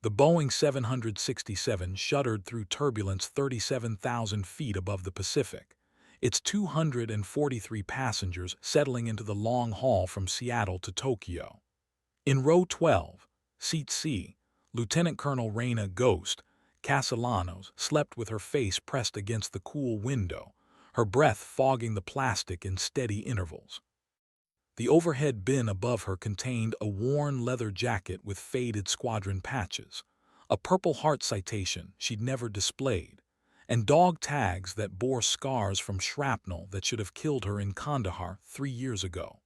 The Boeing 767 shuddered through turbulence 37,000 feet above the Pacific, its 243 passengers settling into the long haul from Seattle to Tokyo. In row 12, seat C, Lieutenant Colonel Reina Ghost Castellanos slept with her face pressed against the cool window, her breath fogging the plastic in steady intervals. The overhead bin above her contained a worn leather jacket with faded squadron patches, a Purple Heart citation she'd never displayed, and dog tags that bore scars from shrapnel that should have killed her in Kandahar 3 years ago.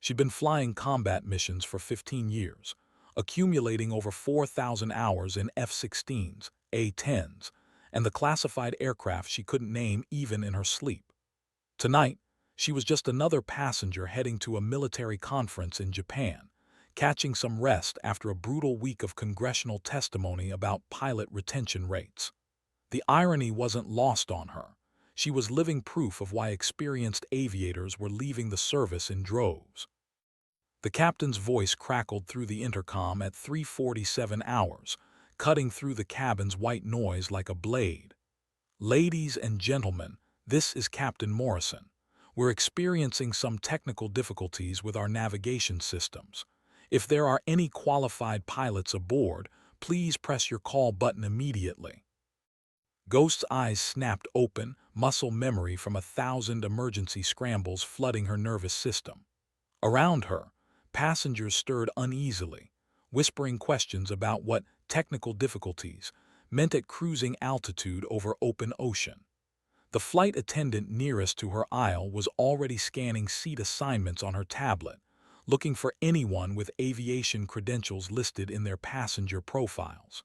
She'd been flying combat missions for 15 years, accumulating over 4,000 hours in F-16s, A-10s, and the classified aircraft she couldn't name even in her sleep. Tonight, she was just another passenger heading to a military conference in Japan, catching some rest after a brutal week of congressional testimony about pilot retention rates. The irony wasn't lost on her. She was living proof of why experienced aviators were leaving the service in droves. The captain's voice crackled through the intercom at 3:47 hours, cutting through the cabin's white noise like a blade. "Ladies and gentlemen, this is Captain Morrison. We're experiencing some technical difficulties with our navigation systems. If there are any qualified pilots aboard, please press your call button immediately." Ghost's eyes snapped open, muscle memory from 1,000 emergency scrambles flooding her nervous system. Around her, passengers stirred uneasily, whispering questions about what technical difficulties meant at cruising altitude over open ocean. The flight attendant nearest to her aisle was already scanning seat assignments on her tablet, looking for anyone with aviation credentials listed in their passenger profiles.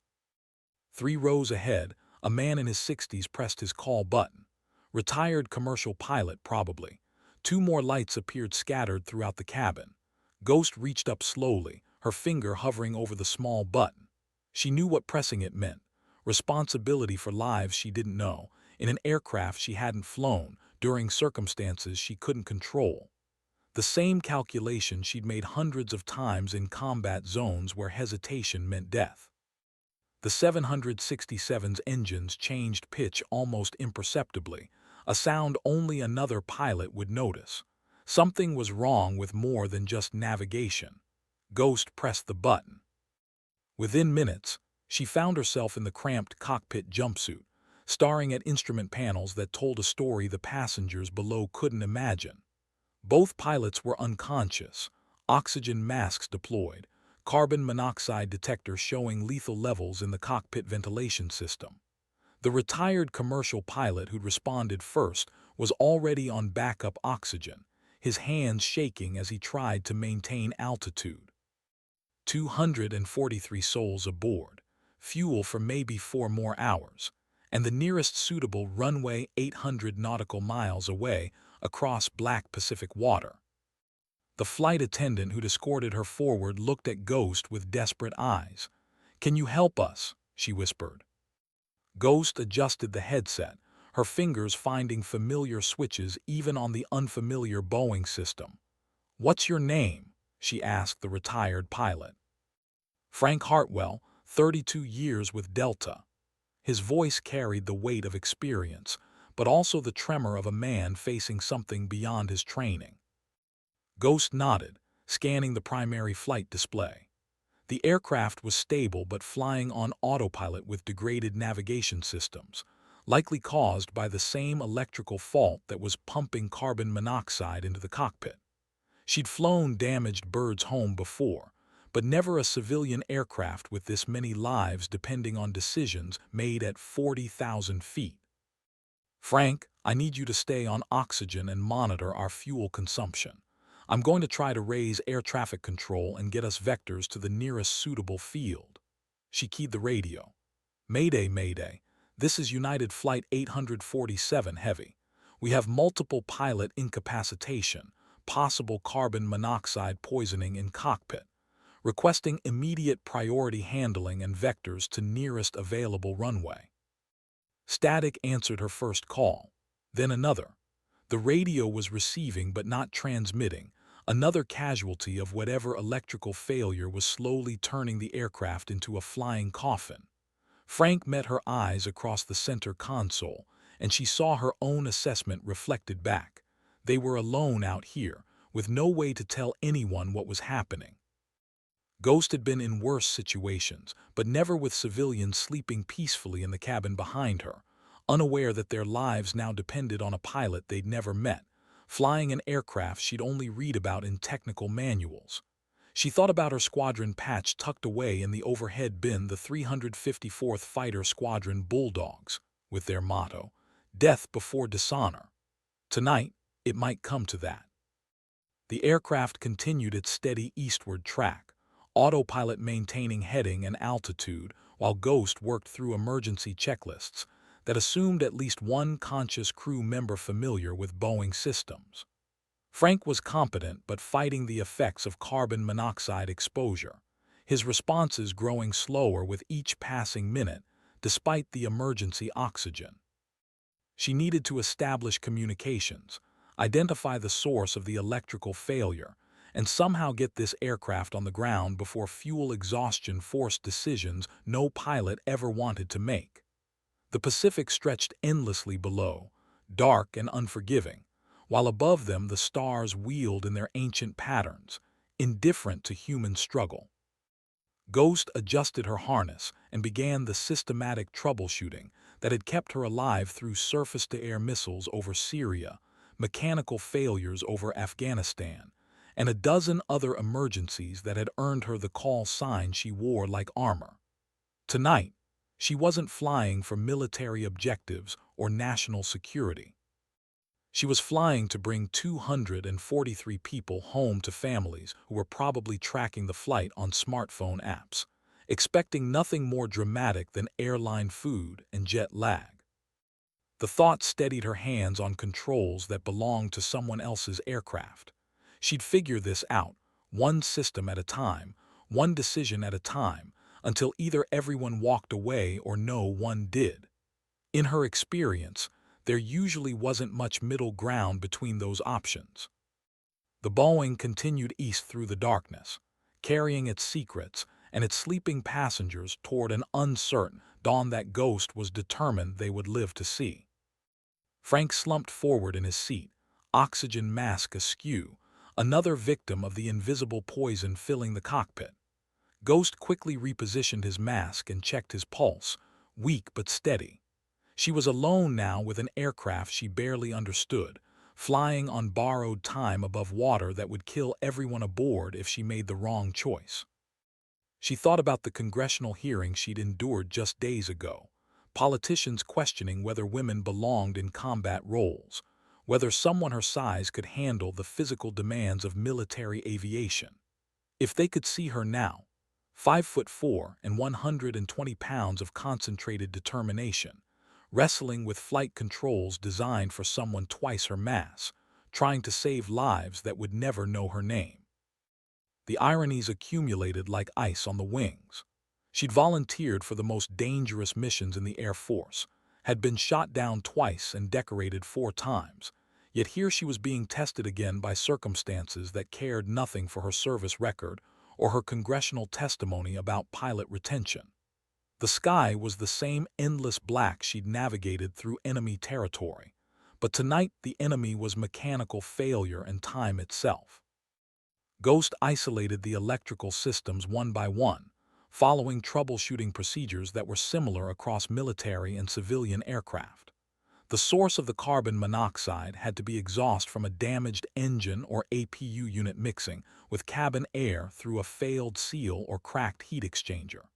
3 rows ahead, a man in his 60s pressed his call button. Retired commercial pilot, probably. 2 more lights appeared scattered throughout the cabin. Ghost reached up slowly, her finger hovering over the small button. She knew what pressing it meant: responsibility for lives she didn't know, in an aircraft she hadn't flown, during circumstances she couldn't control. The same calculation she'd made hundreds of times in combat zones where hesitation meant death. The 767's engines changed pitch almost imperceptibly, a sound only another pilot would notice. Something was wrong with more than just navigation. Ghost pressed the button. Within minutes, she found herself in the cramped cockpit jumpsuit, staring at instrument panels that told a story the passengers below couldn't imagine. Both pilots were unconscious, oxygen masks deployed, carbon monoxide detector showing lethal levels in the cockpit ventilation system. The retired commercial pilot who'd responded first was already on backup oxygen, his hands shaking as he tried to maintain altitude. 243 souls aboard, fuel for maybe 4 more hours, and the nearest suitable runway 800 nautical miles away across black Pacific water. The flight attendant who'd escorted her forward looked at Ghost with desperate eyes. "Can you help us?" she whispered. Ghost adjusted the headset, her fingers finding familiar switches even on the unfamiliar Boeing system. "What's your name?" she asked the retired pilot. "Frank Hartwell, 32 years with Delta." His voice carried the weight of experience, but also the tremor of a man facing something beyond his training. Ghost nodded, scanning the primary flight display. The aircraft was stable but flying on autopilot with degraded navigation systems, likely caused by the same electrical fault that was pumping carbon monoxide into the cockpit. She'd flown damaged birds home before, but never a civilian aircraft with this many lives depending on decisions made at 40,000 feet. "Frank, I need you to stay on oxygen and monitor our fuel consumption. I'm going to try to raise air traffic control and get us vectors to the nearest suitable field." She keyed the radio. "Mayday, Mayday. This is United Flight 847 Heavy. We have multiple pilot incapacitation, possible carbon monoxide poisoning in cockpit. Requesting immediate priority handling and vectors to nearest available runway." Static answered her first call, then another. The radio was receiving but not transmitting, another casualty of whatever electrical failure was slowly turning the aircraft into a flying coffin. Frank met her eyes across the center console, and she saw her own assessment reflected back. They were alone out here, with no way to tell anyone what was happening. Ghost had been in worse situations, but never with civilians sleeping peacefully in the cabin behind her, unaware that their lives now depended on a pilot they'd never met, flying an aircraft she'd only read about in technical manuals. She thought about her squadron patch tucked away in the overhead bin, the 354th Fighter Squadron Bulldogs, with their motto, "Death before dishonor." Tonight, it might come to that. The aircraft continued its steady eastward track, autopilot maintaining heading and altitude, while Ghost worked through emergency checklists that assumed at least one conscious crew member familiar with Boeing systems. Frank was competent but fighting the effects of carbon monoxide exposure, his responses growing slower with each passing minute, despite the emergency oxygen. She needed to establish communications, identify the source of the electrical failure, and somehow get this aircraft on the ground before fuel exhaustion forced decisions no pilot ever wanted to make. The Pacific stretched endlessly below, dark and unforgiving, while above them the stars wheeled in their ancient patterns, indifferent to human struggle. Ghost adjusted her harness and began the systematic troubleshooting that had kept her alive through surface-to-air missiles over Syria, mechanical failures over Afghanistan, and a dozen other emergencies that had earned her the call sign she wore like armor. Tonight, she wasn't flying for military objectives or national security. She was flying to bring 243 people home to families who were probably tracking the flight on smartphone apps, expecting nothing more dramatic than airline food and jet lag. The thought steadied her hands on controls that belonged to someone else's aircraft. She'd figure this out, one system at a time, one decision at a time, until either everyone walked away or no one did. In her experience, there usually wasn't much middle ground between those options. The Boeing continued east through the darkness, carrying its secrets and its sleeping passengers toward an uncertain dawn that Ghost was determined they would live to see. Frank slumped forward in his seat, oxygen mask askew, another victim of the invisible poison filling the cockpit. Ghost quickly repositioned his mask and checked his pulse, weak but steady. She was alone now with an aircraft she barely understood, flying on borrowed time above water that would kill everyone aboard if she made the wrong choice. She thought about the congressional hearing she'd endured just days ago, politicians questioning whether women belonged in combat roles, whether someone her size could handle the physical demands of military aviation. If they could see her now, 5'4" and 120 pounds of concentrated determination, wrestling with flight controls designed for someone twice her mass, trying to save lives that would never know her name. The ironies accumulated like ice on the wings. She'd volunteered for the most dangerous missions in the Air Force, had been shot down twice and decorated 4 times, yet here she was being tested again by circumstances that cared nothing for her service record or her congressional testimony about pilot retention. The sky was the same endless black she'd navigated through enemy territory, but tonight the enemy was mechanical failure and time itself. Ghost isolated the electrical systems one by one, following troubleshooting procedures that were similar across military and civilian aircraft. The source of the carbon monoxide had to be exhaust from a damaged engine or APU unit mixing with cabin air through a failed seal or cracked heat exchanger.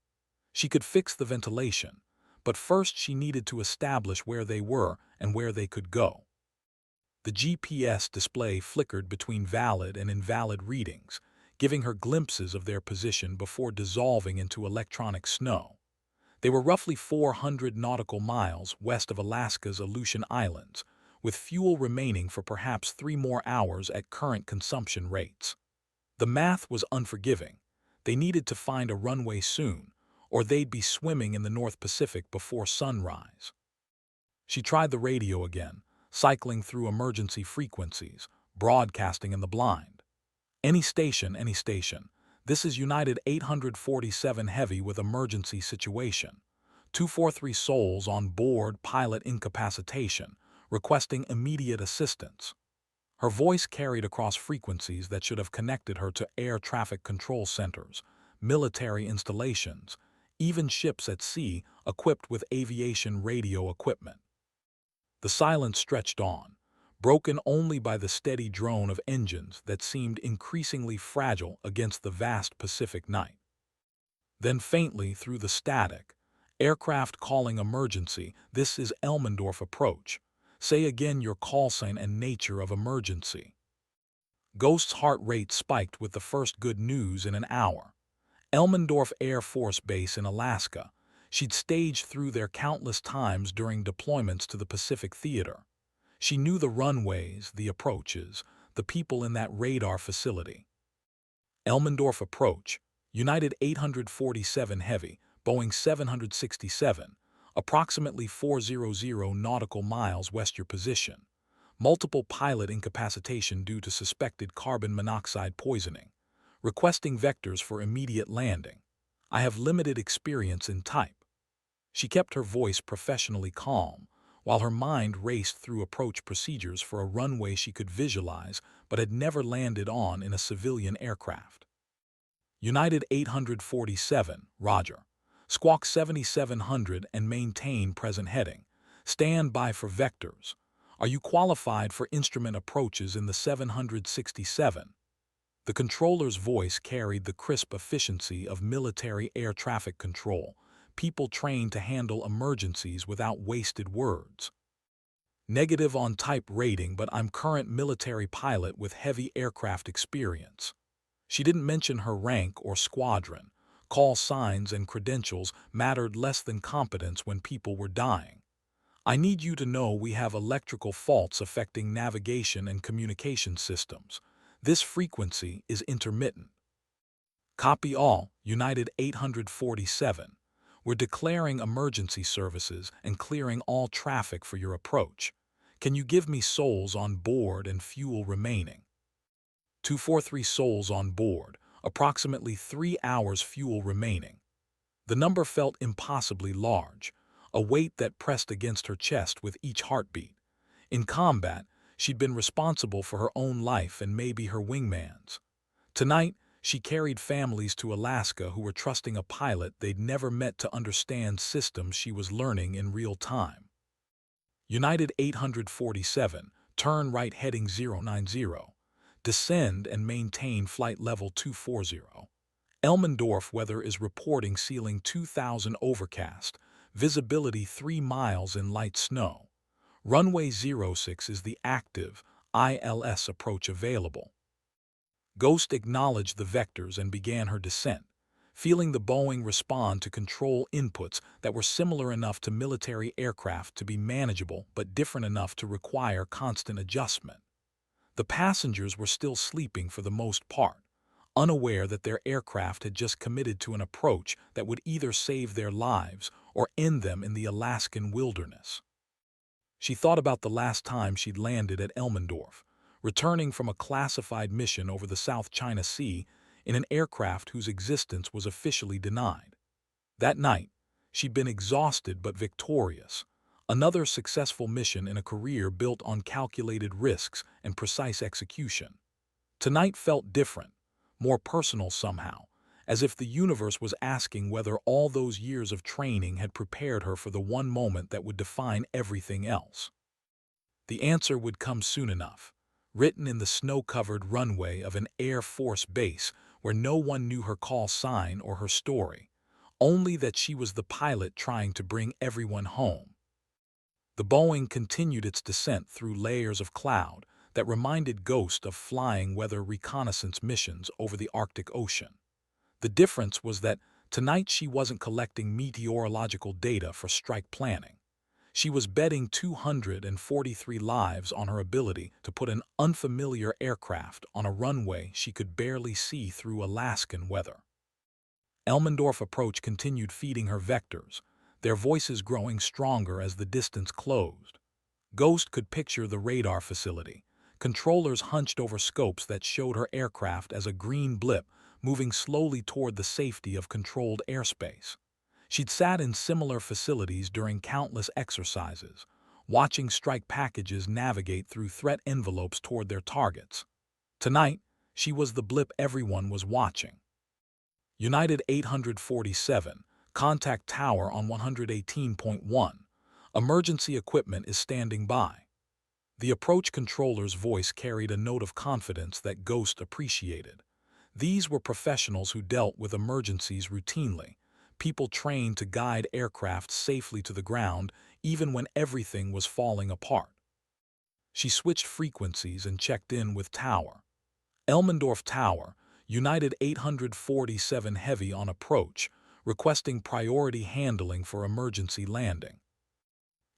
She could fix the ventilation, but first she needed to establish where they were and where they could go. The GPS display flickered between valid and invalid readings, giving her glimpses of their position before dissolving into electronic snow. They were roughly 400 nautical miles west of Alaska's Aleutian Islands, with fuel remaining for perhaps 3 more hours at current consumption rates. The math was unforgiving. They needed to find a runway soon, or they'd be swimming in the North Pacific before sunrise. She tried the radio again, cycling through emergency frequencies, broadcasting in the blind. Any station, any station. This is United 847 Heavy with emergency situation. 243 souls on board, pilot incapacitation, requesting immediate assistance. Her voice carried across frequencies that should have connected her to air traffic control centers, military installations, even ships at sea equipped with aviation radio equipment. The silence stretched on, broken only by the steady drone of engines that seemed increasingly fragile against the vast Pacific night. Then faintly through the static, aircraft calling emergency, this is Elmendorf approach. Say again your call sign and nature of emergency. Ghost's heart rate spiked with the first good news in an hour. Elmendorf Air Force Base in Alaska. She'd staged through there countless times during deployments to the Pacific Theater. She knew the runways, the approaches, the people in that radar facility. Elmendorf approach, United 847 Heavy, Boeing 767, approximately 400 nautical miles west your position. Multiple pilot incapacitation due to suspected carbon monoxide poisoning. Requesting vectors for immediate landing. I have limited experience in type. She kept her voice professionally calm, while her mind raced through approach procedures for a runway she could visualize but had never landed on in a civilian aircraft. United 847, Roger. Squawk 7700 and maintain present heading. Stand by for vectors. Are you qualified for instrument approaches in the 767? The controller's voice carried the crisp efficiency of military air traffic control, people trained to handle emergencies without wasted words. Negative on type rating, but I'm current military pilot with heavy aircraft experience. She didn't mention her rank or squadron. Call signs and credentials mattered less than competence when people were dying. I need you to know we have electrical faults affecting navigation and communication systems. This frequency is intermittent. Copy all, United 847. We're declaring emergency services and clearing all traffic for your approach. Can you give me souls on board and fuel remaining? 243 souls on board, approximately 3 hours fuel remaining. The number felt impossibly large, a weight that pressed against her chest with each heartbeat. In combat, she'd been responsible for her own life and maybe her wingman's. Tonight, she carried families to Alaska who were trusting a pilot they'd never met to understand systems she was learning in real time. United 847, turn right heading 090. Descend and maintain flight level 240. Elmendorf weather is reporting ceiling 2000 overcast, visibility 3 miles in light snow. Runway 06 is the active ILS approach available. Ghost acknowledged the vectors and began her descent, feeling the Boeing respond to control inputs that were similar enough to military aircraft to be manageable but different enough to require constant adjustment. The passengers were still sleeping for the most part, unaware that their aircraft had just committed to an approach that would either save their lives or end them in the Alaskan wilderness. She thought about the last time she'd landed at Elmendorf, returning from a classified mission over the South China Sea in an aircraft whose existence was officially denied. That night, she'd been exhausted but victorious, another successful mission in a career built on calculated risks and precise execution. Tonight felt different, more personal somehow, as if the universe was asking whether all those years of training had prepared her for the one moment that would define everything else. The answer would come soon enough, written in the snow-covered runway of an Air Force base where no one knew her call sign or her story, only that she was the pilot trying to bring everyone home. The Boeing continued its descent through layers of cloud that reminded Ghost of flying weather reconnaissance missions over the Arctic Ocean. The difference was that tonight she wasn't collecting meteorological data for strike planning. She was betting 243 lives on her ability to put an unfamiliar aircraft on a runway she could barely see through Alaskan weather. Elmendorf approach continued feeding her vectors, their voices growing stronger as the distance closed. Ghost could picture the radar facility, Controllers hunched over scopes that showed her aircraft as a green blip moving slowly toward the safety of controlled airspace. She'd sat in similar facilities during countless exercises, watching strike packages navigate through threat envelopes toward their targets. Tonight, she was the blip everyone was watching. United 847, contact tower on 118.1. Emergency equipment is standing by. The approach controller's voice carried a note of confidence that Ghost appreciated. These were professionals who dealt with emergencies routinely, people trained to guide aircraft safely to the ground even when everything was falling apart. She switched frequencies and checked in with Tower. Elmendorf Tower, United 847 Heavy on approach, requesting priority handling for emergency landing.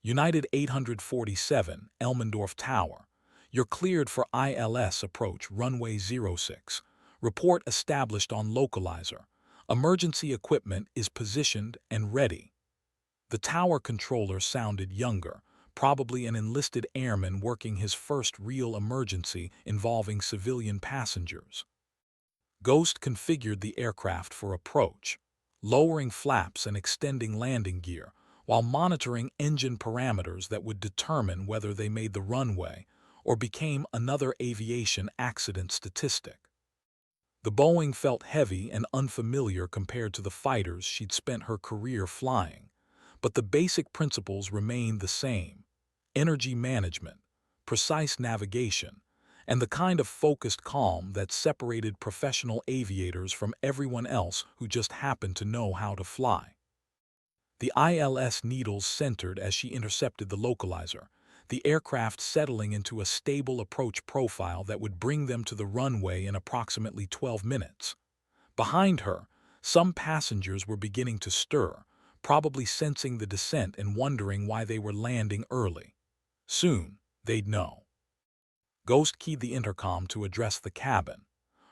United 847, Elmendorf Tower. You're cleared for ILS approach runway 06. Report established on localizer. Emergency equipment is positioned and ready. The tower controller sounded younger, probably an enlisted airman working his first real emergency involving civilian passengers. Ghost configured the aircraft for approach, lowering flaps and extending landing gear, while monitoring engine parameters that would determine whether they made the runway or became another aviation accident statistic. The Boeing felt heavy and unfamiliar compared to the fighters she'd spent her career flying, but the basic principles remained the same: energy management, precise navigation, and the kind of focused calm that separated professional aviators from everyone else who just happened to know how to fly. The ILS needles centered as she intercepted the localizer, the aircraft settling into a stable approach profile that would bring them to the runway in approximately 12 minutes. Behind her, some passengers were beginning to stir, probably sensing the descent and wondering why they were landing early. Soon, they'd know. Ghost keyed the intercom to address the cabin.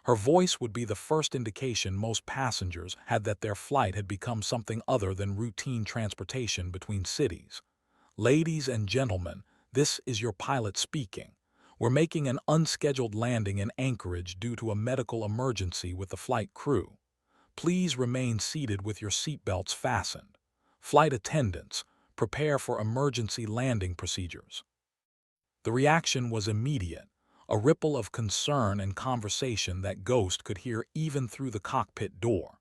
Her voice would be the first indication most passengers had that their flight had become something other than routine transportation between cities. Ladies and gentlemen, this is your pilot speaking. We're making an unscheduled landing in Anchorage due to a medical emergency with the flight crew. Please remain seated with your seatbelts fastened. Flight attendants, prepare for emergency landing procedures. The reaction was immediate, a ripple of concern and conversation that Ghost could hear even through the cockpit door.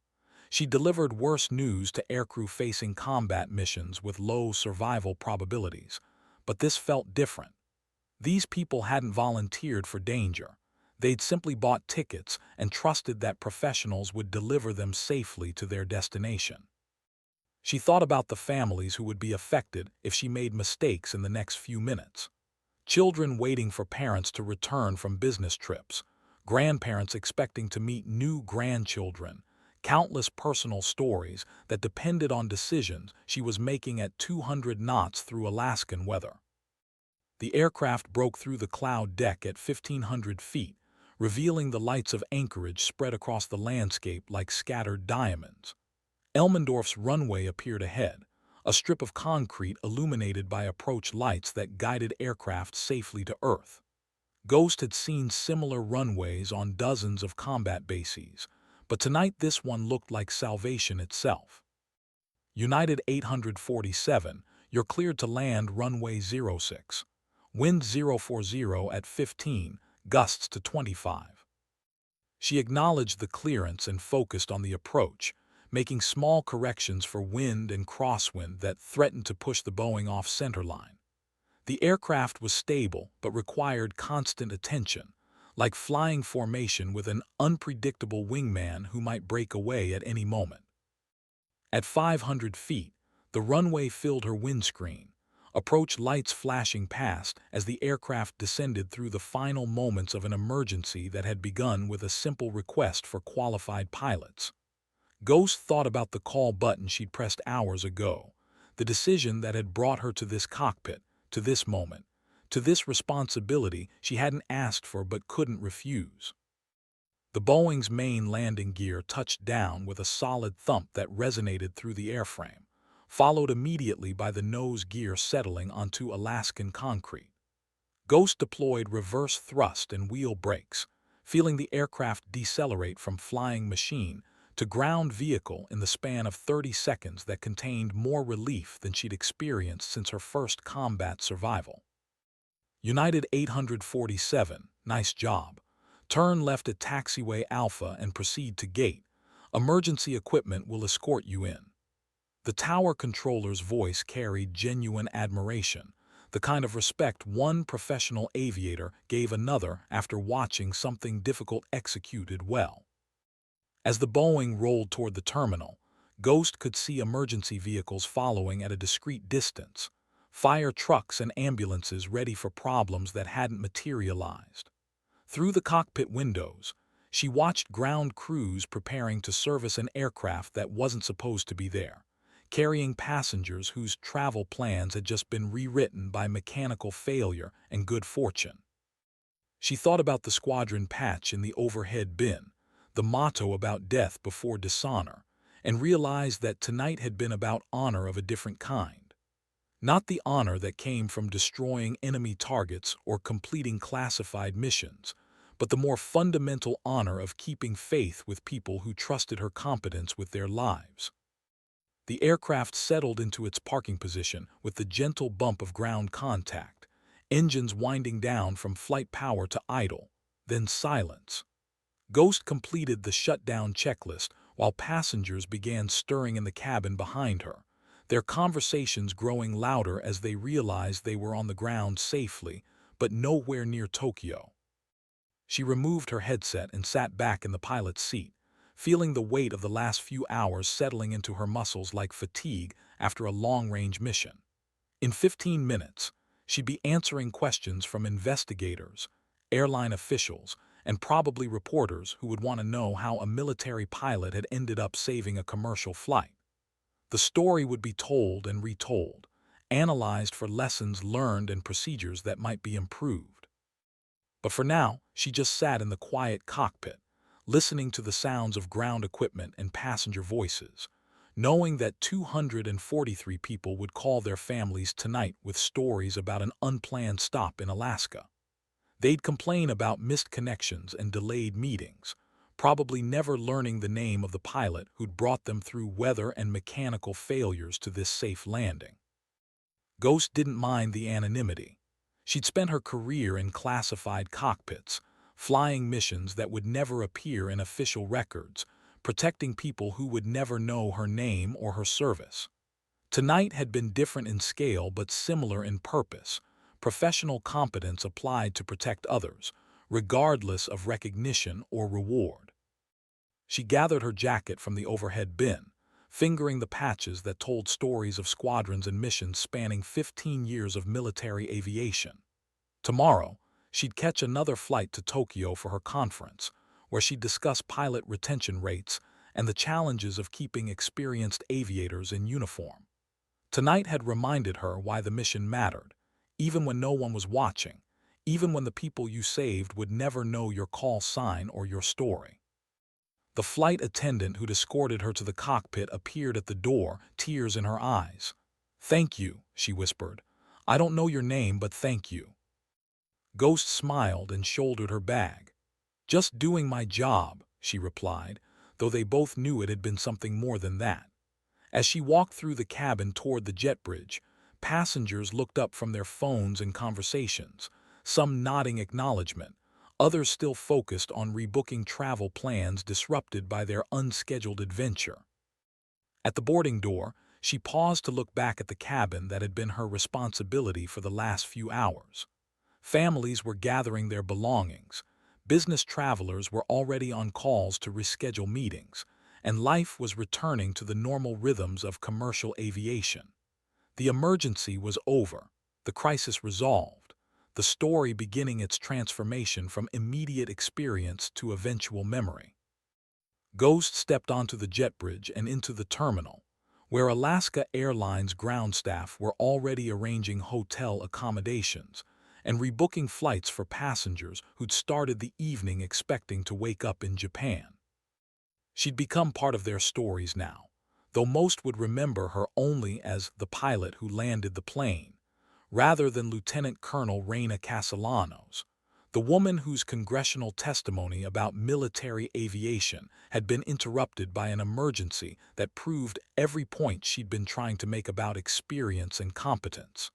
She delivered worse news to aircrew facing combat missions with low survival probabilities, but this felt different. These people hadn't volunteered for danger. They'd simply bought tickets and trusted that professionals would deliver them safely to their destination. She thought about the families who would be affected if she made mistakes in the next few minutes. Children waiting for parents to return from business trips, grandparents expecting to meet new grandchildren, countless personal stories that depended on decisions she was making at 200 knots through Alaskan weather. The aircraft broke through the cloud deck at 1,500 feet, revealing the lights of Anchorage spread across the landscape like scattered diamonds. Elmendorf's runway appeared ahead, a strip of concrete illuminated by approach lights that guided aircraft safely to Earth. Ghost had seen similar runways on dozens of combat bases, but tonight this one looked like salvation itself. United 847, you're cleared to land runway 06. Wind 040 at 15, gusts to 25. She acknowledged the clearance and focused on the approach, making small corrections for wind and crosswind that threatened to push the Boeing off centerline. The aircraft was stable but required constant attention, like flying formation with an unpredictable wingman who might break away at any moment. At 500 feet, the runway filled her windscreen, approach lights flashing past as the aircraft descended through the final moments of an emergency that had begun with a simple request for qualified pilots. Ghost thought about the call button she'd pressed hours ago, the decision that had brought her to this cockpit, to this moment, to this responsibility she hadn't asked for but couldn't refuse. The Boeing's main landing gear touched down with a solid thump that resonated through the airframe, followed immediately by the nose gear settling onto Alaskan concrete. Ghost deployed reverse thrust and wheel brakes, feeling the aircraft decelerate from flying machine to ground vehicle in the span of 30 seconds that contained more relief than she'd experienced since her first combat survival. United 847, nice job. Turn left at taxiway Alpha and proceed to gate. Emergency equipment will escort you in. The tower controller's voice carried genuine admiration, the kind of respect one professional aviator gave another after watching something difficult executed well. As the Boeing rolled toward the terminal, Ghost could see emergency vehicles following at a discreet distance, fire trucks and ambulances ready for problems that hadn't materialized. Through the cockpit windows, she watched ground crews preparing to service an aircraft that wasn't supposed to be there, carrying passengers whose travel plans had just been rewritten by mechanical failure and good fortune. She thought about the squadron patch in the overhead bin, the motto about death before dishonor, and realized that tonight had been about honor of a different kind. Not the honor that came from destroying enemy targets or completing classified missions, but the more fundamental honor of keeping faith with people who trusted her competence with their lives. The aircraft settled into its parking position with the gentle bump of ground contact, engines winding down from flight power to idle, then silence. Ghost completed the shutdown checklist while passengers began stirring in the cabin behind her, their conversations growing louder as they realized they were on the ground safely, but nowhere near Tokyo. She removed her headset and sat back in the pilot's seat, feeling the weight of the last few hours settling into her muscles like fatigue after a long-range mission. In 15 minutes, she'd be answering questions from investigators, airline officials, and probably reporters who would want to know how a military pilot had ended up saving a commercial flight. The story would be told and retold, analyzed for lessons learned and procedures that might be improved. But for now, she just sat in the quiet cockpit, listening to the sounds of ground equipment and passenger voices, knowing that 243 people would call their families tonight with stories about an unplanned stop in Alaska. They'd complain about missed connections and delayed meetings, probably never learning the name of the pilot who'd brought them through weather and mechanical failures to this safe landing. Ghost didn't mind the anonymity. She'd spent her career in classified cockpits, flying missions that would never appear in official records, protecting people who would never know her name or her service. Tonight had been different in scale but similar in purpose, professional competence applied to protect others, regardless of recognition or reward. She gathered her jacket from the overhead bin, fingering the patches that told stories of squadrons and missions spanning 15 years of military aviation. Tomorrow, she'd catch another flight to Tokyo for her conference, where she'd discuss pilot retention rates and the challenges of keeping experienced aviators in uniform. Tonight had reminded her why the mission mattered, even when no one was watching, even when the people you saved would never know your call sign or your story. The flight attendant who'd escorted her to the cockpit appeared at the door, tears in her eyes. "Thank you," she whispered. "I don't know your name, but thank you." Ghost smiled and shouldered her bag. "Just doing my job," she replied, though they both knew it had been something more than that. As she walked through the cabin toward the jet bridge, passengers looked up from their phones and conversations, some nodding acknowledgement, others still focused on rebooking travel plans disrupted by their unscheduled adventure. At the boarding door, she paused to look back at the cabin that had been her responsibility for the last few hours. Families were gathering their belongings, business travelers were already on calls to reschedule meetings, and life was returning to the normal rhythms of commercial aviation. The emergency was over, the crisis resolved, the story beginning its transformation from immediate experience to eventual memory. Ghost stepped onto the jet bridge and into the terminal, where Alaska Airlines ground staff were already arranging hotel accommodations and rebooking flights for passengers who'd started the evening expecting to wake up in Japan. She'd become part of their stories now, though most would remember her only as the pilot who landed the plane, rather than Lieutenant Colonel Reina Castellanos, the woman whose congressional testimony about military aviation had been interrupted by an emergency that proved every point she'd been trying to make about experience and competence.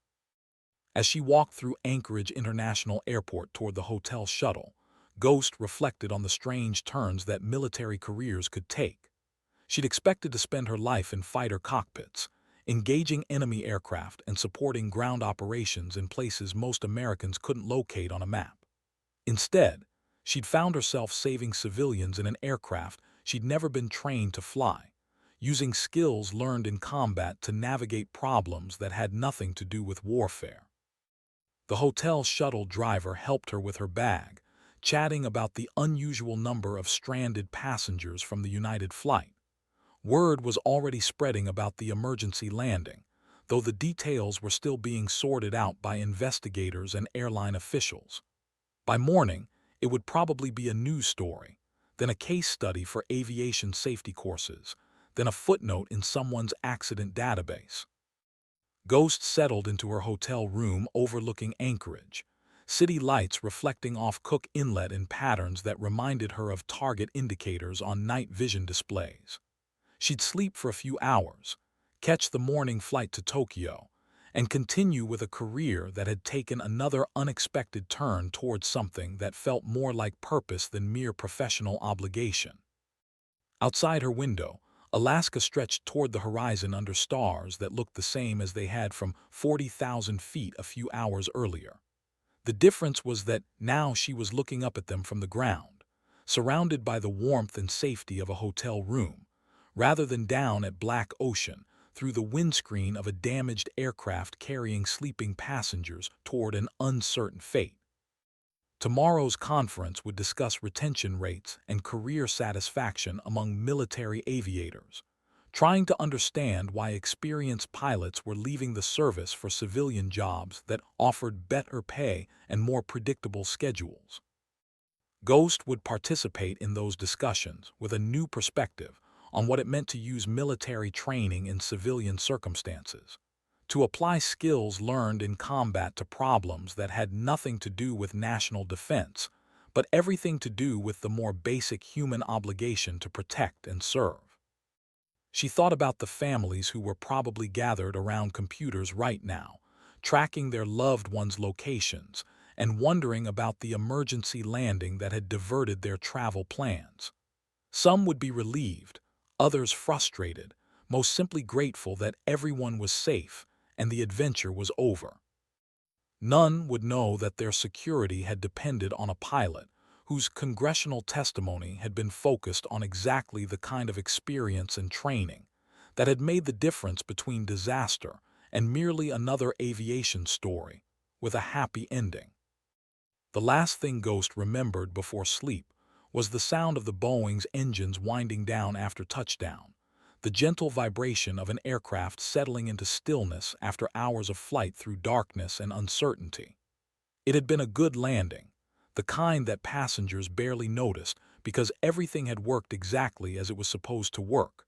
As she walked through Anchorage International Airport toward the hotel shuttle, Ghost reflected on the strange turns that military careers could take. She'd expected to spend her life in fighter cockpits, engaging enemy aircraft and supporting ground operations in places most Americans couldn't locate on a map. Instead, she'd found herself saving civilians in an aircraft she'd never been trained to fly, using skills learned in combat to navigate problems that had nothing to do with warfare. The hotel shuttle driver helped her with her bag, chatting about the unusual number of stranded passengers from the United flight. Word was already spreading about the emergency landing, though the details were still being sorted out by investigators and airline officials. By morning, it would probably be a news story, then a case study for aviation safety courses, then a footnote in someone's accident database. Ghost settled into her hotel room overlooking Anchorage, city lights reflecting off Cook Inlet in patterns that reminded her of target indicators on night vision displays. She'd sleep for a few hours, catch the morning flight to Tokyo, and continue with a career that had taken another unexpected turn towards something that felt more like purpose than mere professional obligation. Outside her window, Alaska stretched toward the horizon under stars that looked the same as they had from 40,000 feet a few hours earlier. The difference was that now she was looking up at them from the ground, surrounded by the warmth and safety of a hotel room, rather than down at Black Ocean through the windscreen of a damaged aircraft carrying sleeping passengers toward an uncertain fate. Tomorrow's conference would discuss retention rates and career satisfaction among military aviators, trying to understand why experienced pilots were leaving the service for civilian jobs that offered better pay and more predictable schedules. Ghost would participate in those discussions with a new perspective on what it meant to use military training in civilian circumstances, to apply skills learned in combat to problems that had nothing to do with national defense, but everything to do with the more basic human obligation to protect and serve. She thought about the families who were probably gathered around computers right now, tracking their loved ones' locations and wondering about the emergency landing that had diverted their travel plans. Some would be relieved, others frustrated, most simply grateful that everyone was safe and the adventure was over. None would know that their security had depended on a pilot whose congressional testimony had been focused on exactly the kind of experience and training that had made the difference between disaster and merely another aviation story with a happy ending. The last thing Ghost remembered before sleep was the sound of the Boeing's engines winding down after touchdown, the gentle vibration of an aircraft settling into stillness after hours of flight through darkness and uncertainty. It had been a good landing, the kind that passengers barely noticed because everything had worked exactly as it was supposed to work,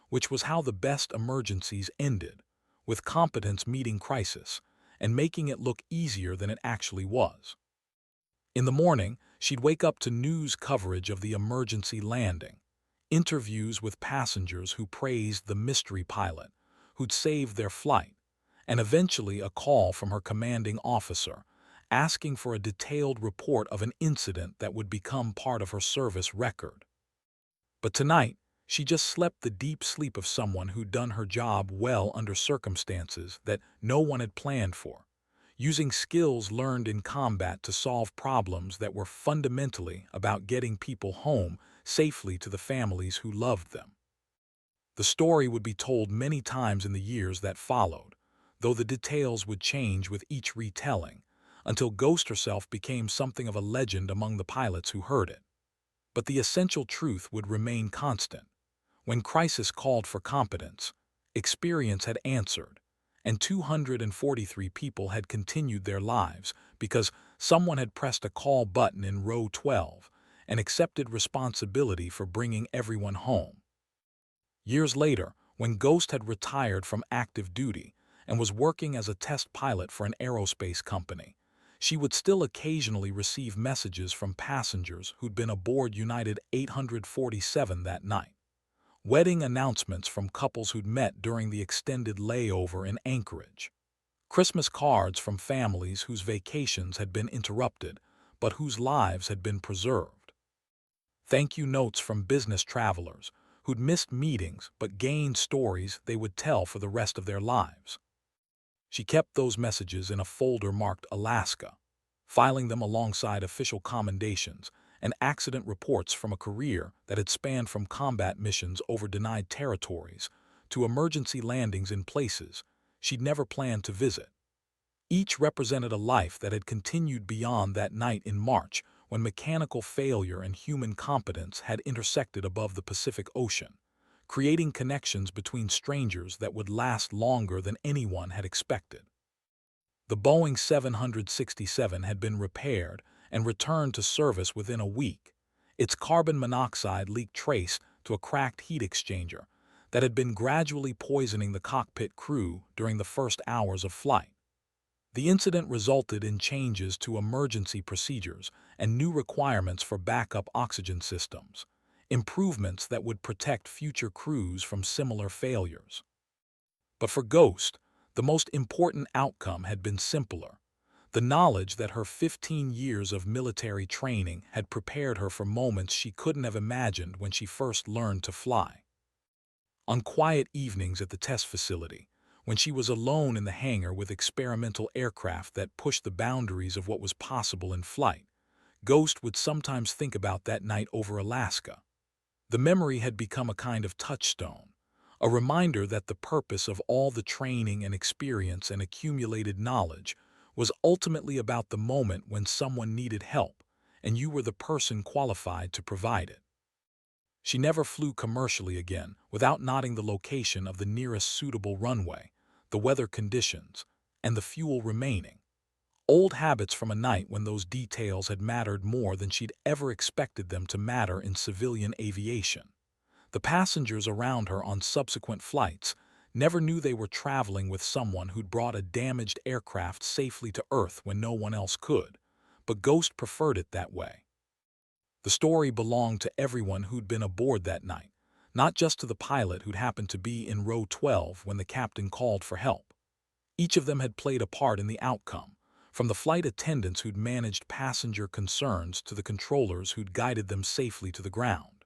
which was how the best emergencies ended, with competence meeting crisis and making it look easier than it actually was. In the morning, she'd wake up to news coverage of the emergency landing, interviews with passengers who praised the mystery pilot who'd saved their flight, and eventually a call from her commanding officer asking for a detailed report of an incident that would become part of her service record. But tonight, she just slept the deep sleep of someone who'd done her job well under circumstances that no one had planned for, using skills learned in combat to solve problems that were fundamentally about getting people home safely to the families who loved them. The story would be told many times in the years that followed, though the details would change with each retelling, until Ghost herself became something of a legend among the pilots who heard it. But the essential truth would remain constant. When crisis called for competence, experience had answered, and 243 people had continued their lives because someone had pressed a call button in row 12 and accepted responsibility for bringing everyone home. Years later, when Ghost had retired from active duty and was working as a test pilot for an aerospace company. She would still occasionally receive messages from passengers who'd been aboard United 847 that night. Wedding announcements from couples who'd met during the extended layover in Anchorage. Christmas cards from families whose vacations had been interrupted, but whose lives had been preserved. Thank you notes from business travelers who'd missed meetings but gained stories they would tell for the rest of their lives. She kept those messages in a folder marked Alaska, filing them alongside official commendations and accident reports from a career that had spanned from combat missions over denied territories to emergency landings in places she'd never planned to visit. Each represented a life that had continued beyond that night in March when mechanical failure and human competence had intersected above the Pacific Ocean, creating connections between strangers that would last longer than anyone had expected. The Boeing 767 had been repaired and returned to service within a week, its carbon monoxide leak traced to a cracked heat exchanger that had been gradually poisoning the cockpit crew during the first hours of flight. The incident resulted in changes to emergency procedures and new requirements for backup oxygen systems, improvements that would protect future crews from similar failures. But for Ghost, the most important outcome had been simpler: the knowledge that her 15 years of military training had prepared her for moments she couldn't have imagined when she first learned to fly. On quiet evenings at the test facility, when she was alone in the hangar with experimental aircraft that pushed the boundaries of what was possible in flight, Ghost would sometimes think about that night over Alaska. The memory had become a kind of touchstone, a reminder that the purpose of all the training and experience and accumulated knowledge was ultimately about the moment when someone needed help, and you were the person qualified to provide it. She never flew commercially again without noting the location of the nearest suitable runway, the weather conditions, and the fuel remaining. Old habits from a night when those details had mattered more than she'd ever expected them to matter in civilian aviation. The passengers around her on subsequent flights never knew they were traveling with someone who'd brought a damaged aircraft safely to Earth when no one else could, but Ghost preferred it that way. The story belonged to everyone who'd been aboard that night, not just to the pilot who'd happened to be in row 12 when the captain called for help. Each of them had played a part in the outcome, from the flight attendants who'd managed passenger concerns to the controllers who'd guided them safely to the ground.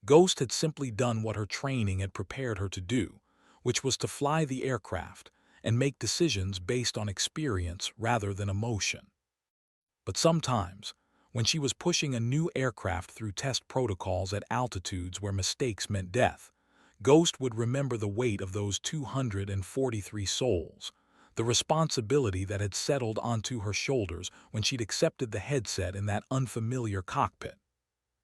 Ghost had simply done what her training had prepared her to do, which was to fly the aircraft and make decisions based on experience rather than emotion. But sometimes, when she was pushing a new aircraft through test protocols at altitudes where mistakes meant death, Ghost would remember the weight of those 243 souls, the responsibility that had settled onto her shoulders when she'd accepted the headset in that unfamiliar cockpit.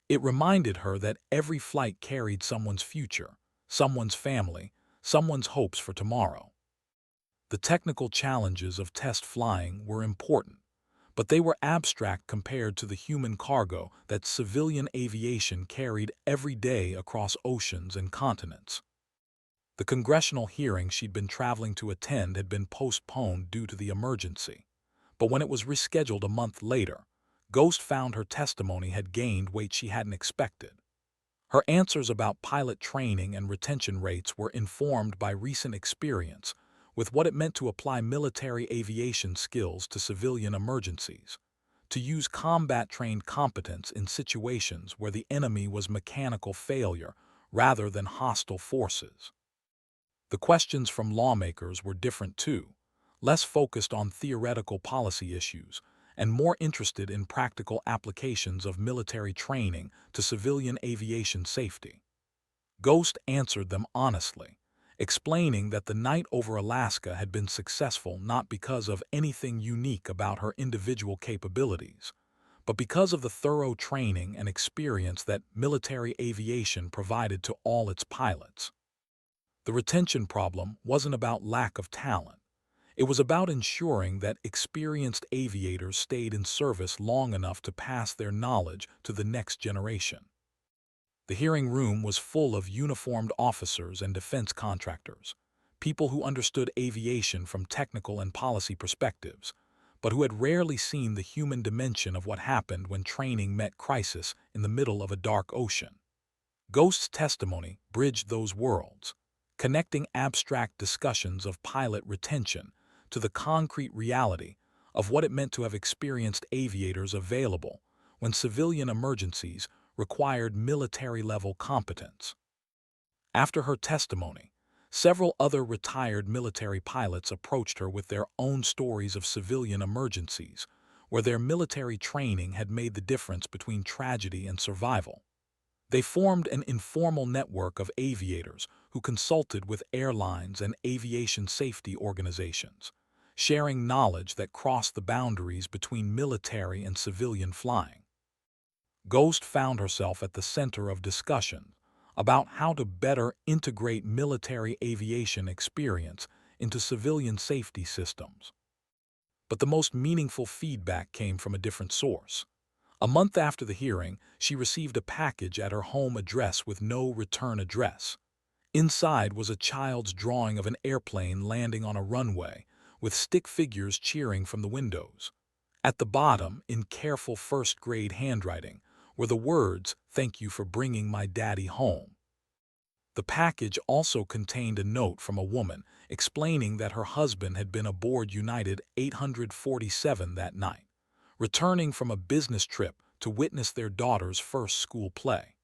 It reminded her that every flight carried someone's future, someone's family, someone's hopes for tomorrow. The technical challenges of test flying were important, but they were abstract compared to the human cargo that civilian aviation carried every day across oceans and continents. The congressional hearing she'd been traveling to attend had been postponed due to the emergency, but when it was rescheduled a month later, Ghost found her testimony had gained weight she hadn't expected. Her answers about pilot training and retention rates were informed by recent experience with what it meant to apply military aviation skills to civilian emergencies, to use combat-trained competence in situations where the enemy was mechanical failure rather than hostile forces. The questions from lawmakers were different too, less focused on theoretical policy issues and more interested in practical applications of military training to civilian aviation safety. Ghost answered them honestly, explaining that the night over Alaska had been successful not because of anything unique about her individual capabilities, but because of the thorough training and experience that military aviation provided to all its pilots. The retention problem wasn't about lack of talent. It was about ensuring that experienced aviators stayed in service long enough to pass their knowledge to the next generation. The hearing room was full of uniformed officers and defense contractors, people who understood aviation from technical and policy perspectives, but who had rarely seen the human dimension of what happened when training met crisis in the middle of a dark ocean. Ghost's testimony bridged those worlds, connecting abstract discussions of pilot retention to the concrete reality of what it meant to have experienced aviators available when civilian emergencies required military-level competence. After her testimony, several other retired military pilots approached her with their own stories of civilian emergencies, where their military training had made the difference between tragedy and survival. They formed an informal network of aviators who consulted with airlines and aviation safety organizations, sharing knowledge that crossed the boundaries between military and civilian flying. Ghost found herself at the center of discussion about how to better integrate military aviation experience into civilian safety systems. But the most meaningful feedback came from a different source. A month after the hearing, she received a package at her home address with no return address. Inside was a child's drawing of an airplane landing on a runway, with stick figures cheering from the windows. At the bottom, in careful first-grade handwriting, were the words, "Thank you for bringing my daddy home." The package also contained a note from a woman explaining that her husband had been aboard United 847 that night, returning from a business trip to witness their daughter's first school play.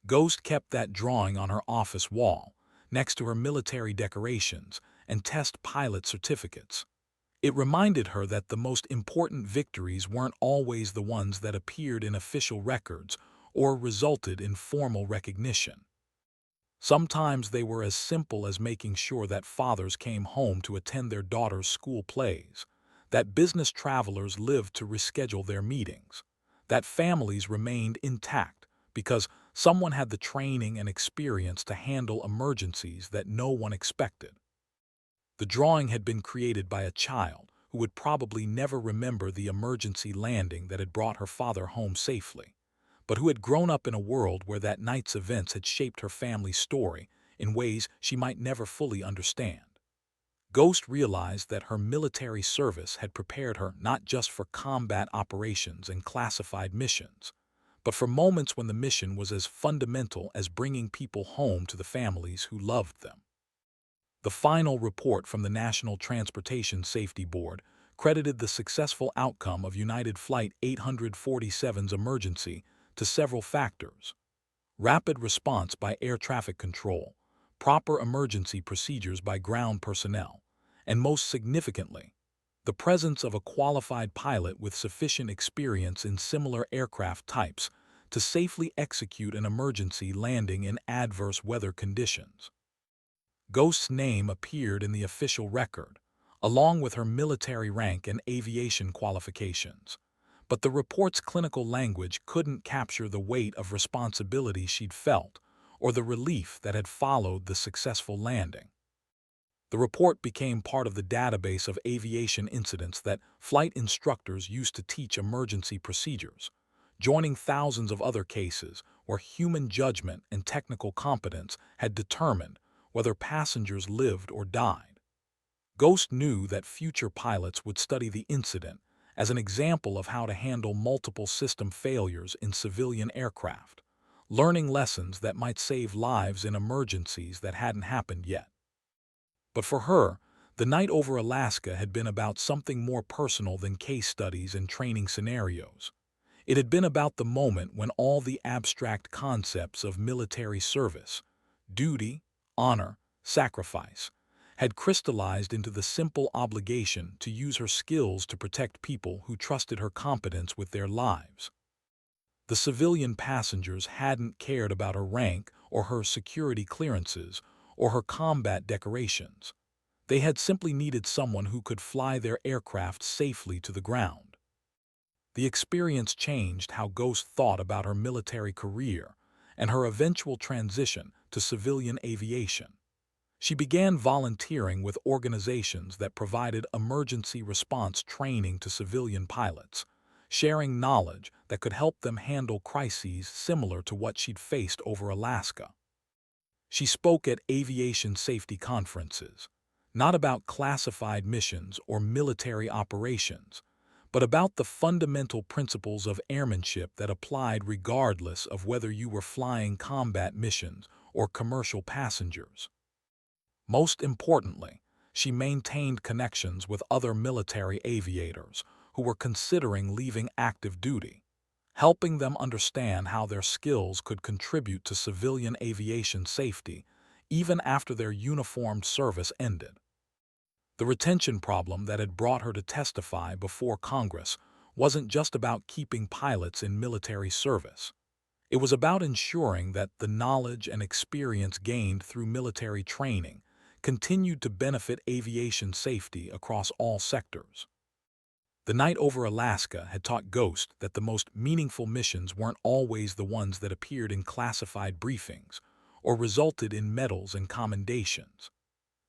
Ghost kept that drawing on her office wall, next to her military decorations and test pilot certificates. It reminded her that the most important victories weren't always the ones that appeared in official records or resulted in formal recognition. Sometimes they were as simple as making sure that fathers came home to attend their daughters' school plays, that business travelers lived to reschedule their meetings, that families remained intact because someone had the training and experience to handle emergencies that no one expected. The drawing had been created by a child who would probably never remember the emergency landing that had brought her father home safely, but who had grown up in a world where that night's events had shaped her family's story in ways she might never fully understand. Ghost realized that her military service had prepared her not just for combat operations and classified missions, but for moments when the mission was as fundamental as bringing people home to the families who loved them. The final report from the National Transportation Safety Board credited the successful outcome of United Flight 847's emergency to several factors: rapid response by air traffic control, proper emergency procedures by ground personnel, and most significantly, the presence of a qualified pilot with sufficient experience in similar aircraft types to safely execute an emergency landing in adverse weather conditions. Ghost's name appeared in the official record, along with her military rank and aviation qualifications. But the report's clinical language couldn't capture the weight of responsibility she'd felt or the relief that had followed the successful landing. The report became part of the database of aviation incidents that flight instructors used to teach emergency procedures, joining thousands of other cases where human judgment and technical competence had determined whether passengers lived or died. Ghost knew that future pilots would study the incident as an example of how to handle multiple system failures in civilian aircraft, learning lessons that might save lives in emergencies that hadn't happened yet. But for her, the night over Alaska had been about something more personal than case studies and training scenarios. It had been about the moment when all the abstract concepts of military service, duty, honor, sacrifice, had crystallized into the simple obligation to use her skills to protect people who trusted her competence with their lives. The civilian passengers hadn't cared about her rank or her security clearances or her combat decorations. They had simply needed someone who could fly their aircraft safely to the ground. The experience changed how Ghost thought about her military career and her eventual transition to civilian aviation. She began volunteering with organizations that provided emergency response training to civilian pilots, sharing knowledge that could help them handle crises similar to what she'd faced over Alaska. She spoke at aviation safety conferences, not about classified missions or military operations, but about the fundamental principles of airmanship that applied regardless of whether you were flying combat missions or commercial passengers. Most importantly, she maintained connections with other military aviators who were considering leaving active duty, helping them understand how their skills could contribute to civilian aviation safety even after their uniformed service ended. The retention problem that had brought her to testify before Congress wasn't just about keeping pilots in military service. It was about ensuring that the knowledge and experience gained through military training continued to benefit aviation safety across all sectors. The night over Alaska had taught Ghost that the most meaningful missions weren't always the ones that appeared in classified briefings or resulted in medals and commendations.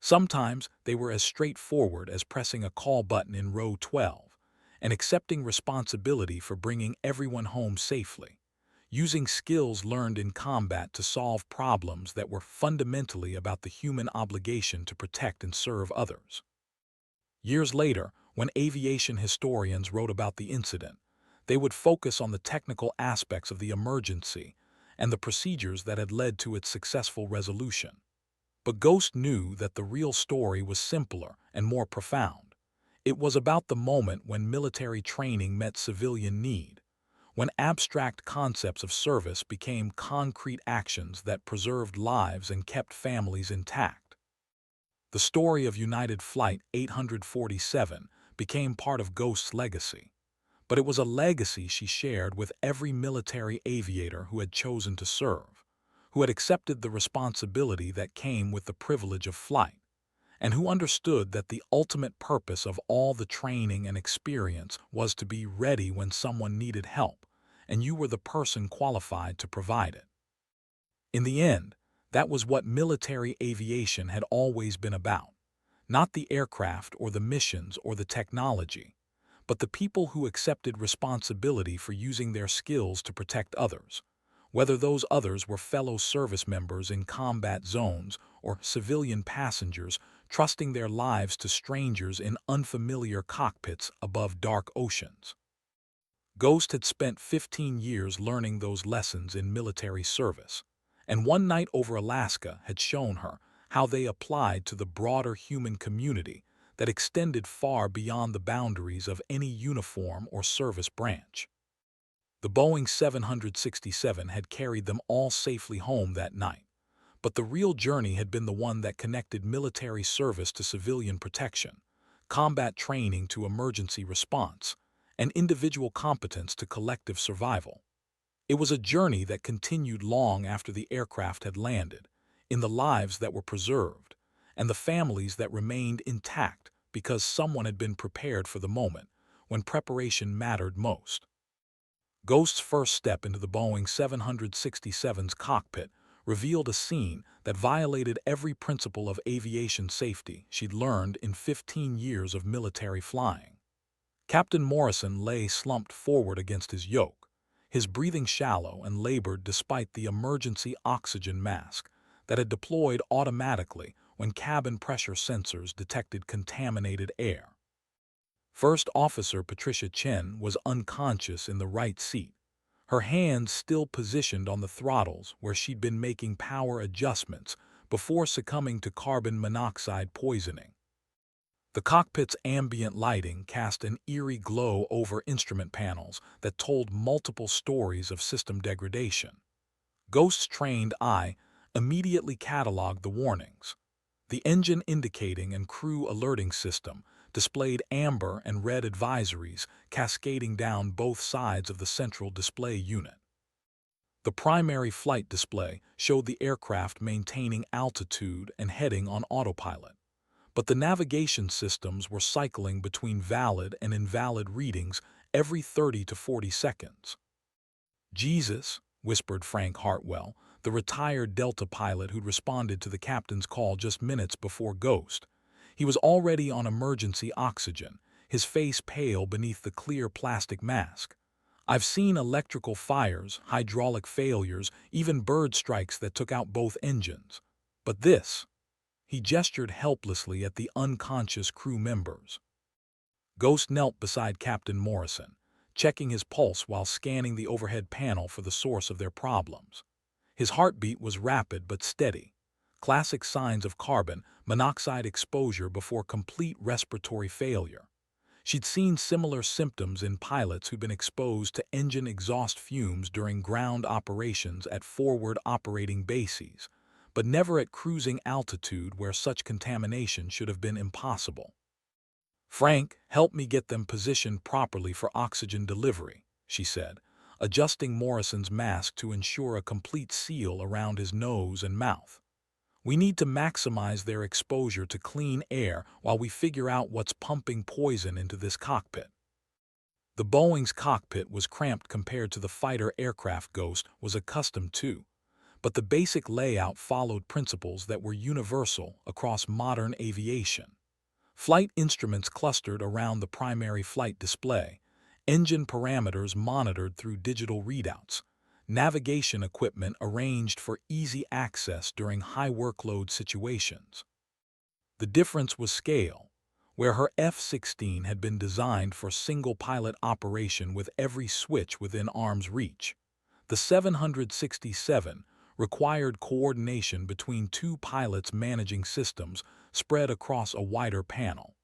Sometimes they were as straightforward as pressing a call button in row 12 and accepting responsibility for bringing everyone home safely, using skills learned in combat to solve problems that were fundamentally about the human obligation to protect and serve others. Years later, when aviation historians wrote about the incident, they would focus on the technical aspects of the emergency and the procedures that had led to its successful resolution. But Ghost knew that the real story was simpler and more profound. It was about the moment when military training met civilian need, when abstract concepts of service became concrete actions that preserved lives and kept families intact. The story of United Flight 847 became part of Ghost's legacy, but it was a legacy she shared with every military aviator who had chosen to serve, who had accepted the responsibility that came with the privilege of flight, and who understood that the ultimate purpose of all the training and experience was to be ready when someone needed help, and you were the person qualified to provide it. In the end, that was what military aviation had always been about, not the aircraft or the missions or the technology, but the people who accepted responsibility for using their skills to protect others, whether those others were fellow service members in combat zones or civilian passengers trusting their lives to strangers in unfamiliar cockpits above dark oceans. Ghost had spent 15 years learning those lessons in military service, and one night over Alaska had shown her how they applied to the broader human community that extended far beyond the boundaries of any uniform or service branch. The Boeing 767 had carried them all safely home that night, but the real journey had been the one that connected military service to civilian protection, combat training to emergency response, and individual competence to collective survival. It was a journey that continued long after the aircraft had landed, in the lives that were preserved, and the families that remained intact because someone had been prepared for the moment when preparation mattered most. Ghost's first step into the Boeing 767's cockpit revealed a scene that violated every principle of aviation safety she'd learned in 15 years of military flying. Captain Morrison lay slumped forward against his yoke, his breathing shallow and labored despite the emergency oxygen mask that had deployed automatically when cabin pressure sensors detected contaminated air. First Officer Patricia Chen was unconscious in the right seat, her hands still positioned on the throttles where she'd been making power adjustments before succumbing to carbon monoxide poisoning. The cockpit's ambient lighting cast an eerie glow over instrument panels that told multiple stories of system degradation. Ghost's trained eye immediately cataloged the warnings. The engine indicating and crew alerting system displayed amber and red advisories cascading down both sides of the central display unit. The primary flight display showed the aircraft maintaining altitude and heading on autopilot, but the navigation systems were cycling between valid and invalid readings every 30 to 40 seconds. "Jesus," whispered Frank Hartwell, the retired Delta pilot who'd responded to the captain's call just minutes before Ghost. He was already on emergency oxygen, his face pale beneath the clear plastic mask. "I've seen electrical fires, hydraulic failures, even bird strikes that took out both engines. But this, he gestured helplessly at the unconscious crew members. Ghost knelt beside Captain Morrison, checking his pulse while scanning the overhead panel for the source of their problems. His heartbeat was rapid but steady, classic signs of carbon monoxide exposure before complete respiratory failure. She'd seen similar symptoms in pilots who'd been exposed to engine exhaust fumes during ground operations at forward operating bases, but never at cruising altitude where such contamination should have been impossible. "Frank, help me get them positioned properly for oxygen delivery," she said, adjusting Morrison's mask to ensure a complete seal around his nose and mouth. "We need to maximize their exposure to clean air while we figure out what's pumping poison into this cockpit." The Boeing's cockpit was cramped compared to the fighter aircraft Ghost was accustomed to, but the basic layout followed principles that were universal across modern aviation. Flight instruments clustered around the primary flight display, engine parameters monitored through digital readouts, navigation equipment arranged for easy access during high workload situations. The difference was scale. Where her F-16 had been designed for single-pilot operation with every switch within arm's reach, the 767 required coordination between two pilots managing systems spread across a wider panel.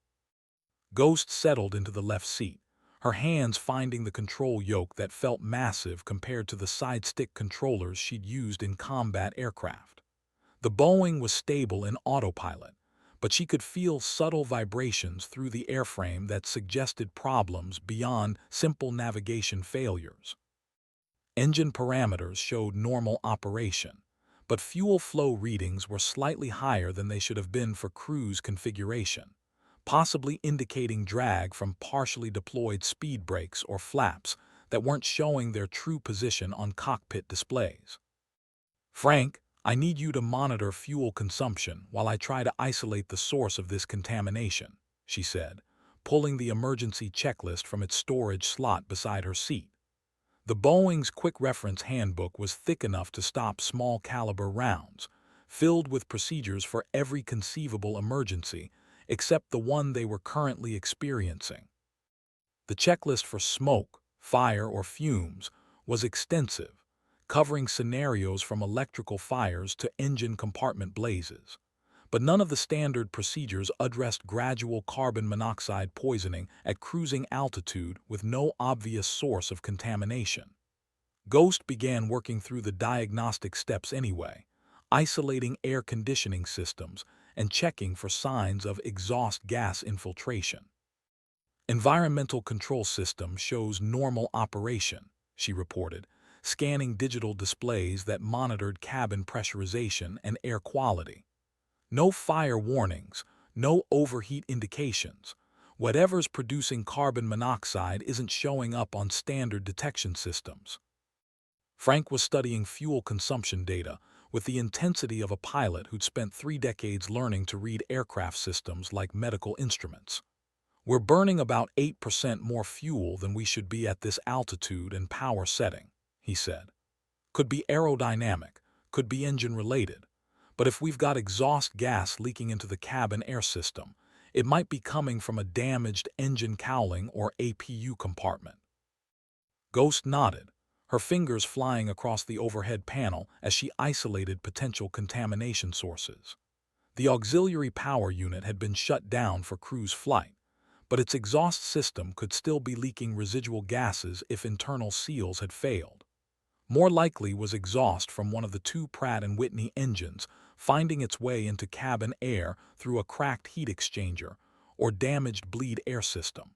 Ghost settled into the left seat, her hands finding the control yoke that felt massive compared to the side-stick controllers she'd used in combat aircraft. The Boeing was stable in autopilot, but she could feel subtle vibrations through the airframe that suggested problems beyond simple navigation failures. Engine parameters showed normal operation, but fuel flow readings were slightly higher than they should have been for cruise configuration, possibly indicating drag from partially deployed speed brakes or flaps that weren't showing their true position on cockpit displays. "Frank, I need you to monitor fuel consumption while I try to isolate the source of this contamination," she said, pulling the emergency checklist from its storage slot beside her seat. The Boeing's quick reference handbook was thick enough to stop small-caliber rounds, filled with procedures for every conceivable emergency, except the one they were currently experiencing. The checklist for smoke, fire, or fumes was extensive, covering scenarios from electrical fires to engine compartment blazes. But none of the standard procedures addressed gradual carbon monoxide poisoning at cruising altitude with no obvious source of contamination. Ghost began working through the diagnostic steps anyway, isolating air conditioning systems and checking for signs of exhaust gas infiltration. "Environmental control system shows normal operation," she reported, scanning digital displays that monitored cabin pressurization and air quality. "No fire warnings, no overheat indications. Whatever's producing carbon monoxide isn't showing up on standard detection systems." Frank was studying fuel consumption data with the intensity of a pilot who'd spent 3 decades learning to read aircraft systems like medical instruments. "We're burning about 8% more fuel than we should be at this altitude and power setting," he said. "Could be aerodynamic, could be engine-related. But if we've got exhaust gas leaking into the cabin air system, it might be coming from a damaged engine cowling or APU compartment." Ghost nodded, her fingers flying across the overhead panel as she isolated potential contamination sources. The auxiliary power unit had been shut down for cruise flight, but its exhaust system could still be leaking residual gases if internal seals had failed. More likely was exhaust from one of the two Pratt & Whitney engines finding its way into cabin air through a cracked heat exchanger or damaged bleed air system.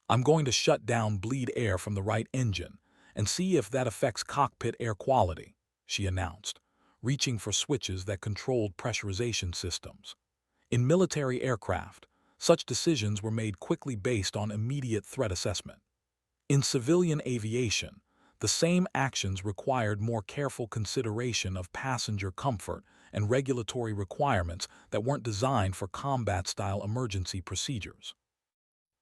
"I'm going to shut down bleed air from the right engine and see if that affects cockpit air quality," she announced, reaching for switches that controlled pressurization systems. In military aircraft, such decisions were made quickly based on immediate threat assessment. In civilian aviation, the same actions required more careful consideration of passenger comfort and regulatory requirements that weren't designed for combat-style emergency procedures.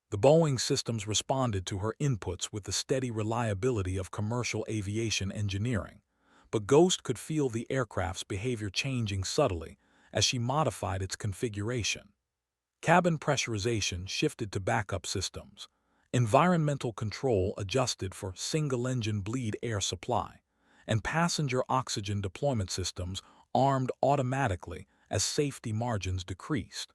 The Boeing systems responded to her inputs with the steady reliability of commercial aviation engineering, but Ghost could feel the aircraft's behavior changing subtly as she modified its configuration. Cabin pressurization shifted to backup systems. Environmental control adjusted for single-engine bleed air supply, and passenger oxygen deployment systems armed automatically as safety margins decreased.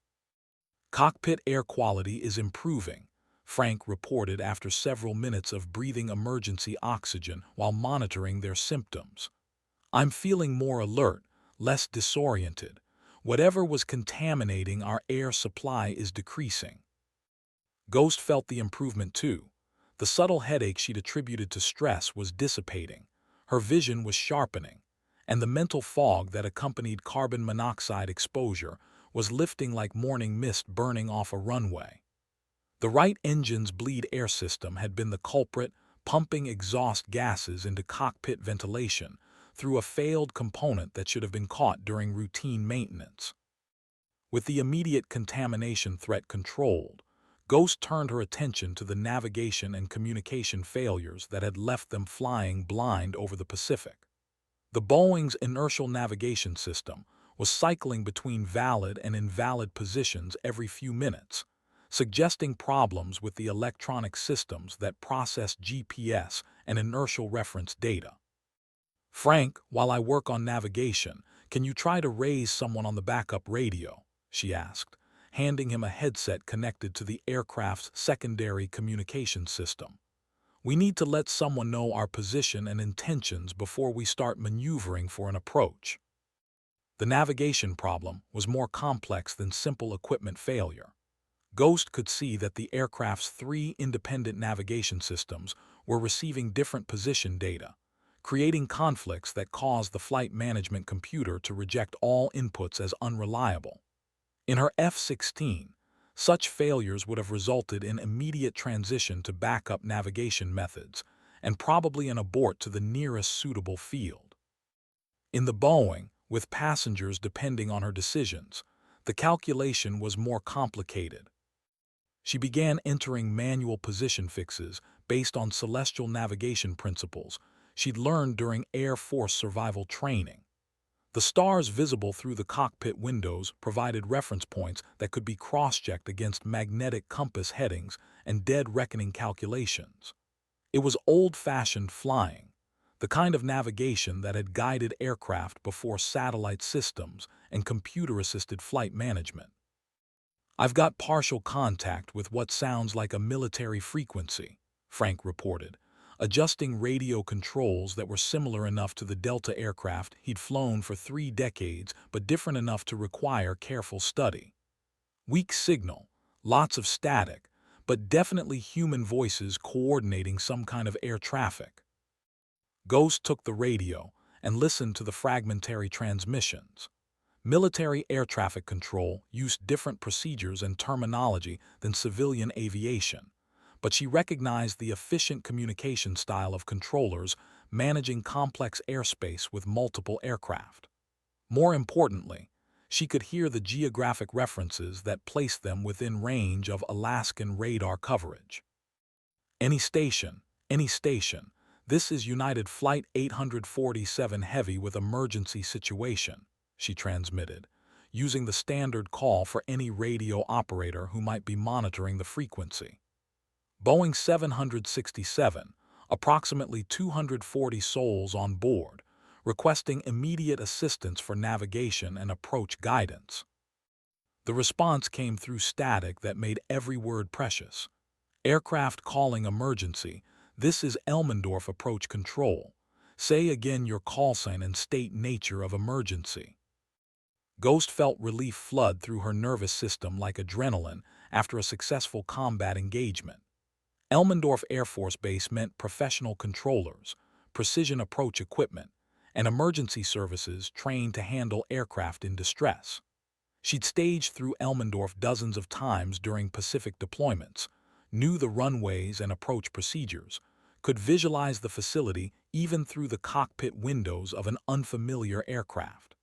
Cockpit air quality is improving, Frank reported after several minutes of breathing emergency oxygen while monitoring their symptoms. I'm feeling more alert, less disoriented. Whatever was contaminating our air supply is decreasing. Ghost felt the improvement too. The subtle headache she'd attributed to stress was dissipating. Her vision was sharpening, and the mental fog that accompanied carbon monoxide exposure was lifting like morning mist burning off a runway. The right engine's bleed air system had been the culprit, pumping exhaust gases into cockpit ventilation through a failed component that should have been caught during routine maintenance. With the immediate contamination threat controlled, Ghost turned her attention to the navigation and communication failures that had left them flying blind over the Pacific. The Boeing's inertial navigation system was cycling between valid and invalid positions every few minutes, suggesting problems with the electronic systems that process GPS and inertial reference data. "Frank, while I work on navigation, can you try to raise someone on the backup radio?" she asked, handing him a headset connected to the aircraft's secondary communication system. "We need to let someone know our position and intentions before we start maneuvering for an approach." The navigation problem was more complex than simple equipment failure. Ghost could see that the aircraft's 3 independent navigation systems were receiving different position data, creating conflicts that caused the flight management computer to reject all inputs as unreliable. In her F-16, such failures would have resulted in immediate transition to backup navigation methods and probably an abort to the nearest suitable field. In the Boeing, with passengers depending on her decisions, the calculation was more complicated. She began entering manual position fixes based on celestial navigation principles she'd learned during Air Force survival training. The stars visible through the cockpit windows provided reference points that could be cross-checked against magnetic compass headings and dead reckoning calculations. It was old-fashioned flying, the kind of navigation that had guided aircraft before satellite systems and computer-assisted flight management. "I've got partial contact with what sounds like a military frequency," Frank reported, adjusting radio controls that were similar enough to the Delta aircraft he'd flown for 3 decades but different enough to require careful study. "Weak signal, lots of static, but definitely human voices coordinating some kind of air traffic." Ghost took the radio and listened to the fragmentary transmissions. Military air traffic control used different procedures and terminology than civilian aviation, but she recognized the efficient communication style of controllers managing complex airspace with multiple aircraft. More importantly, she could hear the geographic references that placed them within range of Alaskan radar coverage. Any station, this is United Flight 847 Heavy with emergency situation," she transmitted, using the standard call for any radio operator who might be monitoring the frequency. Boeing 767, approximately 240 souls on board, requesting immediate assistance for navigation and approach guidance. The response came through static that made every word precious. "Aircraft calling emergency. This is Elmendorf approach control. Say again your call sign and state nature of emergency." Ghost felt relief flood through her nervous system like adrenaline after a successful combat engagement. Elmendorf Air Force Base meant professional controllers, precision approach equipment, and emergency services trained to handle aircraft in distress. She'd staged through Elmendorf dozens of times during Pacific deployments, knew the runways and approach procedures, could visualize the facility even through the cockpit windows of an unfamiliar aircraft.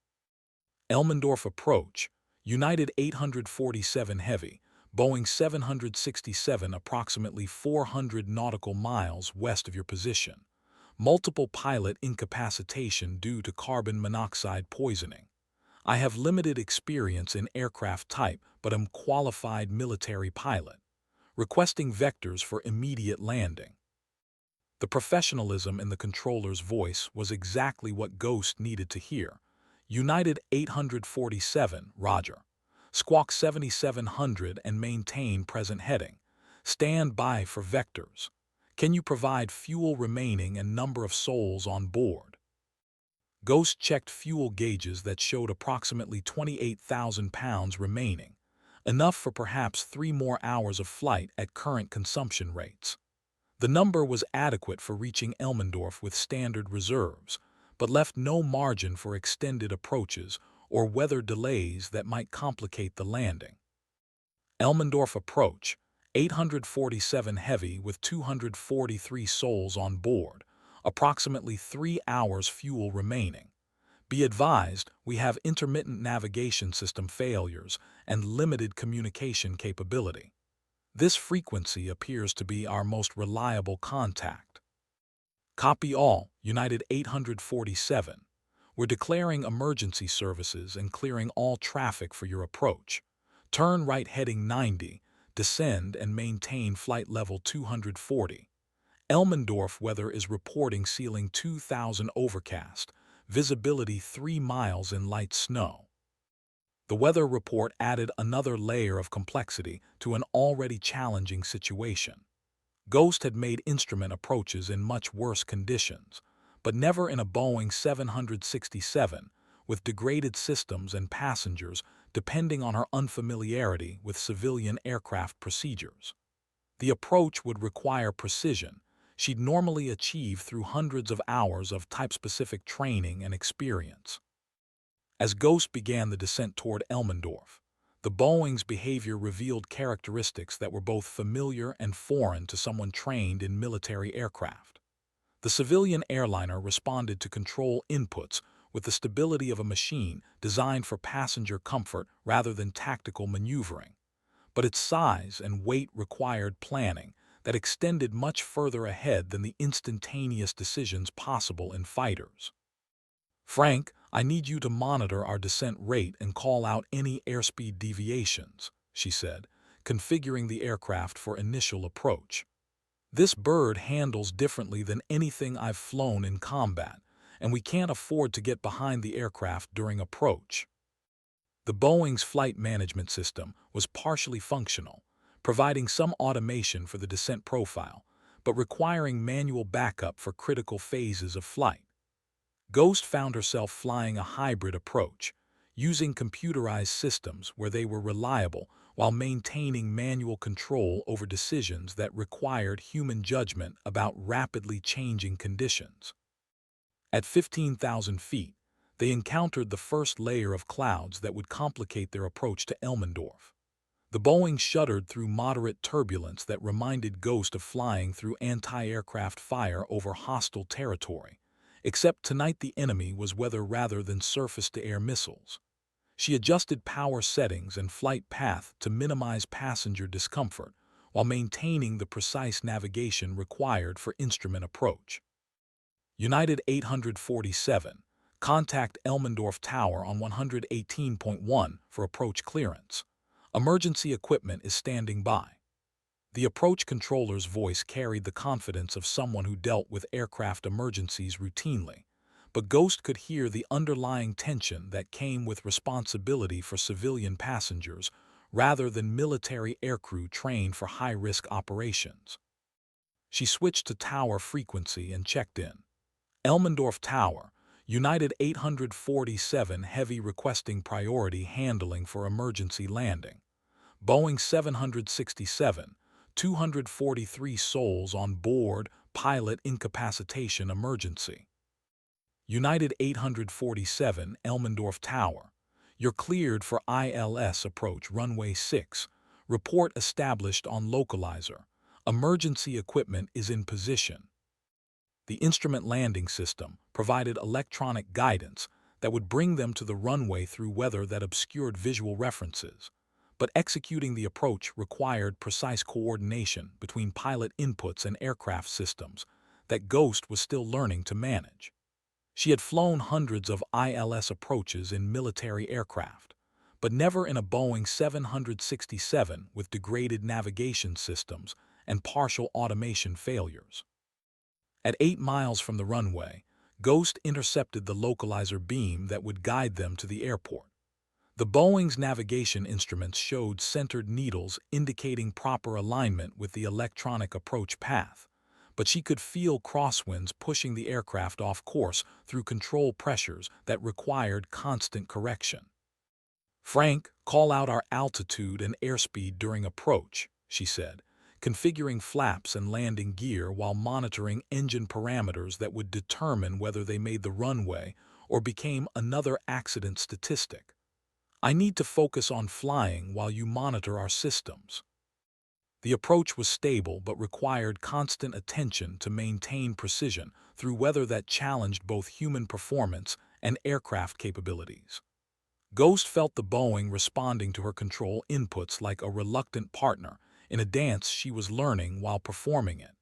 Elmendorf approach, United 847 Heavy, Boeing 767 approximately 400 nautical miles west of your position. Multiple pilot incapacitation due to carbon monoxide poisoning. I have limited experience in aircraft type, but am qualified military pilot. Requesting vectors for immediate landing. The professionalism in the controller's voice was exactly what Ghost needed to hear. United 847, Roger. Squawk 7700 and maintain present heading. Stand by for vectors. Can you provide fuel remaining and number of souls on board? Ghost checked fuel gauges that showed approximately 28,000 pounds remaining, enough for perhaps 3 more hours of flight at current consumption rates. The number was adequate for reaching Elmendorf with standard reserves, but left no margin for extended approaches or weather delays that might complicate the landing. Elmendorf approach, 847 heavy with 243 souls on board, approximately 3 hours fuel remaining. Be advised, we have intermittent navigation system failures and limited communication capability. This frequency appears to be our most reliable contact. Copy all, United 847. We're declaring emergency services and clearing all traffic for your approach. Turn right heading 90, descend and maintain flight level 240. Elmendorf weather is reporting ceiling 2000 overcast, visibility 3 miles in light snow. The weather report added another layer of complexity to an already challenging situation. Ghost had made instrument approaches in much worse conditions, but never in a Boeing 767, with degraded systems and passengers depending on her unfamiliarity with civilian aircraft procedures. The approach would require precision she'd normally achieve through hundreds of hours of type-specific training and experience. As Ghost began the descent toward Elmendorf, the Boeing's behavior revealed characteristics that were both familiar and foreign to someone trained in military aircraft. The civilian airliner responded to control inputs with the stability of a machine designed for passenger comfort rather than tactical maneuvering, but its size and weight required planning that extended much further ahead than the instantaneous decisions possible in fighters. Frank, I need you to monitor our descent rate and call out any airspeed deviations, she said, configuring the aircraft for initial approach. This bird handles differently than anything I've flown in combat, and we can't afford to get behind the aircraft during approach. The Boeing's flight management system was partially functional, providing some automation for the descent profile, but requiring manual backup for critical phases of flight. Ghost found herself flying a hybrid approach, using computerized systems where they were reliable while maintaining manual control over decisions that required human judgment about rapidly changing conditions. At 15,000 feet, they encountered the first layer of clouds that would complicate their approach to Elmendorf. The Boeing shuddered through moderate turbulence that reminded Ghost of flying through anti-aircraft fire over hostile territory, except tonight the enemy was weather rather than surface-to-air missiles. She adjusted power settings and flight path to minimize passenger discomfort while maintaining the precise navigation required for instrument approach. United 847, contact Elmendorf Tower on 118.1 for approach clearance. Emergency equipment is standing by. The approach controller's voice carried the confidence of someone who dealt with aircraft emergencies routinely, but Ghost could hear the underlying tension that came with responsibility for civilian passengers rather than military aircrew trained for high-risk operations. She switched to tower frequency and checked in. Elmendorf Tower, United 847 heavy requesting priority handling for emergency landing. Boeing 767, 243 souls on board, pilot incapacitation emergency. United 847 Elmendorf Tower. You're cleared for ILS approach runway 6. Report established on localizer. Emergency equipment is in position. The instrument landing system provided electronic guidance that would bring them to the runway through weather that obscured visual references, but executing the approach required precise coordination between pilot inputs and aircraft systems that Ghost was still learning to manage. She had flown hundreds of ILS approaches in military aircraft, but never in a Boeing 767 with degraded navigation systems and partial automation failures. At 8 miles from the runway, Ghost intercepted the localizer beam that would guide them to the airport. The Boeing's navigation instruments showed centered needles indicating proper alignment with the electronic approach path, but she could feel crosswinds pushing the aircraft off course through control pressures that required constant correction. "Frank, call out our altitude and airspeed during approach," she said, configuring flaps and landing gear while monitoring engine parameters that would determine whether they made the runway or became another accident statistic. "I need to focus on flying while you monitor our systems." The approach was stable but required constant attention to maintain precision through weather that challenged both human performance and aircraft capabilities. Ghost felt the Boeing responding to her control inputs like a reluctant partner in a dance she was learning while performing it,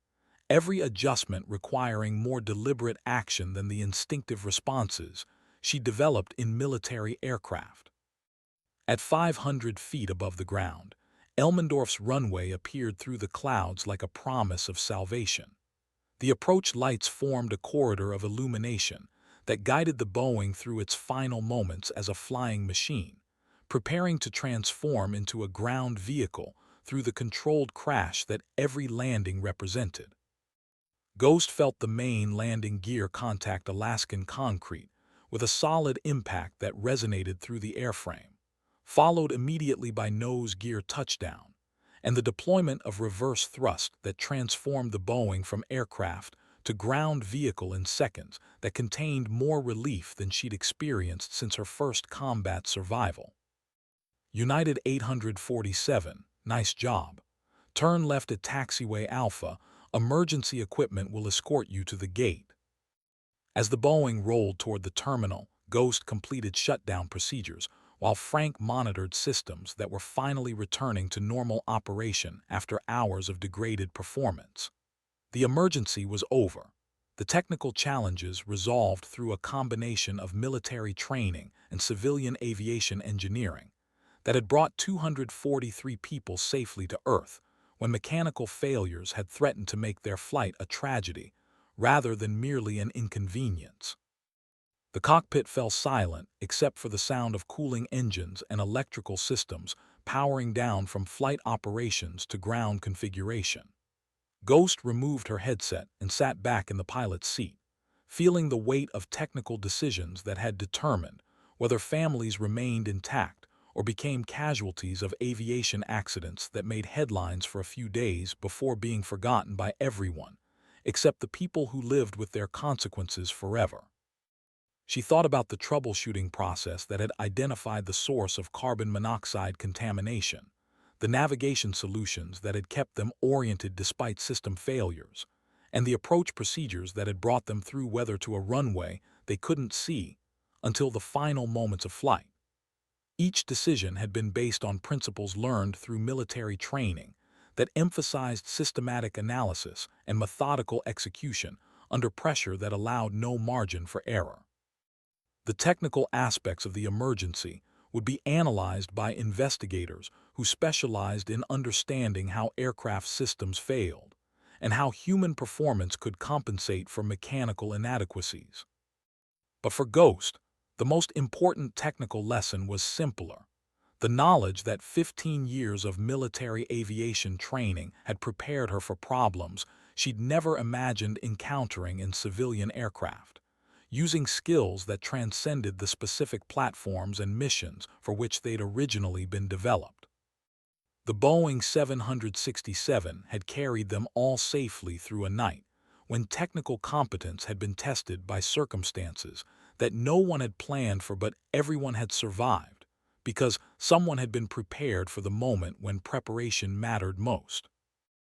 every adjustment requiring more deliberate action than the instinctive responses she developed in military aircraft. At 500 feet above the ground, Elmendorf's runway appeared through the clouds like a promise of salvation. The approach lights formed a corridor of illumination that guided the Boeing through its final moments as a flying machine, preparing to transform into a ground vehicle through the controlled crash that every landing represented. Ghost felt the main landing gear contact Alaskan concrete with a solid impact that resonated through the airframe, followed immediately by nose gear touchdown, and the deployment of reverse thrust that transformed the Boeing from aircraft to ground vehicle in seconds that contained more relief than she'd experienced since her first combat survival. United 847, nice job. Turn left at taxiway Alpha, emergency equipment will escort you to the gate. As the Boeing rolled toward the terminal, Ghost completed shutdown procedures, while Frank monitored systems that were finally returning to normal operation after hours of degraded performance. The emergency was over. The technical challenges resolved through a combination of military training and civilian aviation engineering that had brought 243 people safely to Earth when mechanical failures had threatened to make their flight a tragedy rather than merely an inconvenience. The cockpit fell silent except for the sound of cooling engines and electrical systems powering down from flight operations to ground configuration. Ghost removed her headset and sat back in the pilot's seat, feeling the weight of technical decisions that had determined whether families remained intact or became casualties of aviation accidents that made headlines for a few days before being forgotten by everyone, except the people who lived with their consequences forever. She thought about the troubleshooting process that had identified the source of carbon monoxide contamination, the navigation solutions that had kept them oriented despite system failures, and the approach procedures that had brought them through weather to a runway they couldn't see until the final moments of flight. Each decision had been based on principles learned through military training that emphasized systematic analysis and methodical execution under pressure that allowed no margin for error. The technical aspects of the emergency would be analyzed by investigators who specialized in understanding how aircraft systems failed and how human performance could compensate for mechanical inadequacies. But for Ghost, the most important technical lesson was simpler: the knowledge that 15 years of military aviation training had prepared her for problems she'd never imagined encountering in civilian aircraft, using skills that transcended the specific platforms and missions for which they'd originally been developed. The Boeing 767 had carried them all safely through a night when technical competence had been tested by circumstances that no one had planned for but everyone had survived, because someone had been prepared for the moment when preparation mattered most.